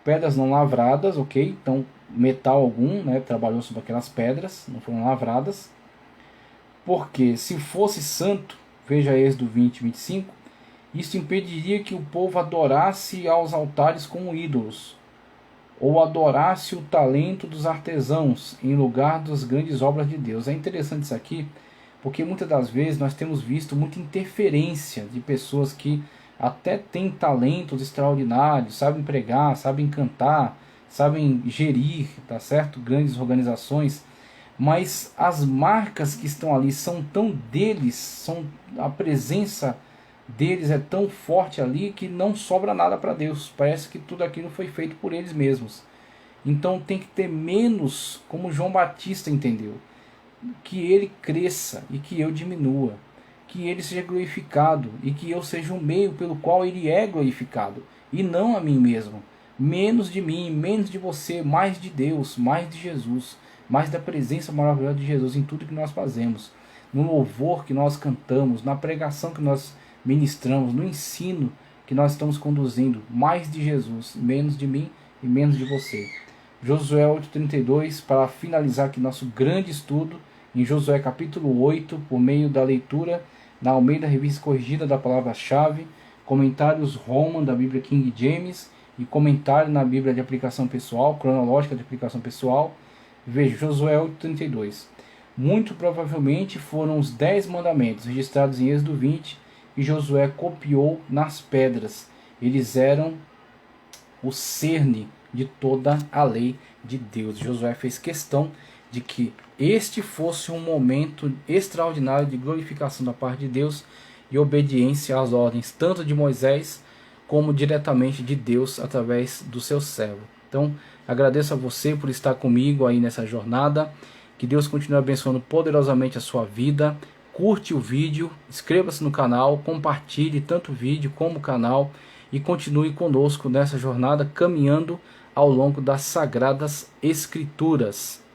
pedras não lavradas, ok? Então, metal algum, né? Trabalhou sobre aquelas pedras, não foram lavradas. Porque se fosse santo, veja Êxodo 20:25, isso impediria que o povo adorasse aos altares como ídolos, ou adorasse o talento dos artesãos em lugar das grandes obras de Deus. É interessante isso aqui, porque muitas das vezes nós temos visto muita interferência de pessoas que até têm talentos extraordinários, sabem pregar, sabem cantar, sabem gerir, tá certo? Grandes organizações, mas as marcas que estão ali são tão deles, a presença deles é tão forte ali que não sobra nada para Deus. Parece que tudo aquilo foi feito por eles mesmos. Então tem que ter menos, como João Batista entendeu, que ele cresça e que eu diminua, que ele seja glorificado e que eu seja o meio pelo qual ele é glorificado, e não a mim mesmo. Menos de mim, menos de você, mais de Deus, mais de Jesus, mais da presença maravilhosa de Jesus em tudo que nós fazemos, no louvor que nós cantamos, na pregação que nós ministramos, no ensino que nós estamos conduzindo, mais de Jesus, menos de mim e menos de você. Josué 8:32, para finalizar aqui nosso grande estudo, em Josué capítulo 8, por meio da leitura na Almeida Revista Corrigida da Palavra-Chave, comentários Roman da Bíblia King James e comentário na Bíblia de aplicação pessoal, cronológica de aplicação pessoal. Veja, Josué 8:32. Muito provavelmente foram os 10 mandamentos registrados em Êxodo 20 que Josué copiou nas pedras. Eles eram o cerne de toda a lei de Deus. Josué fez questão de que este fosse um momento extraordinário de glorificação da parte de Deus e obediência às ordens tanto de Moisés como diretamente de Deus através do seu servo. Então, agradeço a você por estar comigo aí nessa jornada. Que Deus continue abençoando poderosamente a sua vida. Curte o vídeo, inscreva-se no canal, compartilhe tanto o vídeo como o canal e continue conosco nessa jornada caminhando ao longo das Sagradas Escrituras.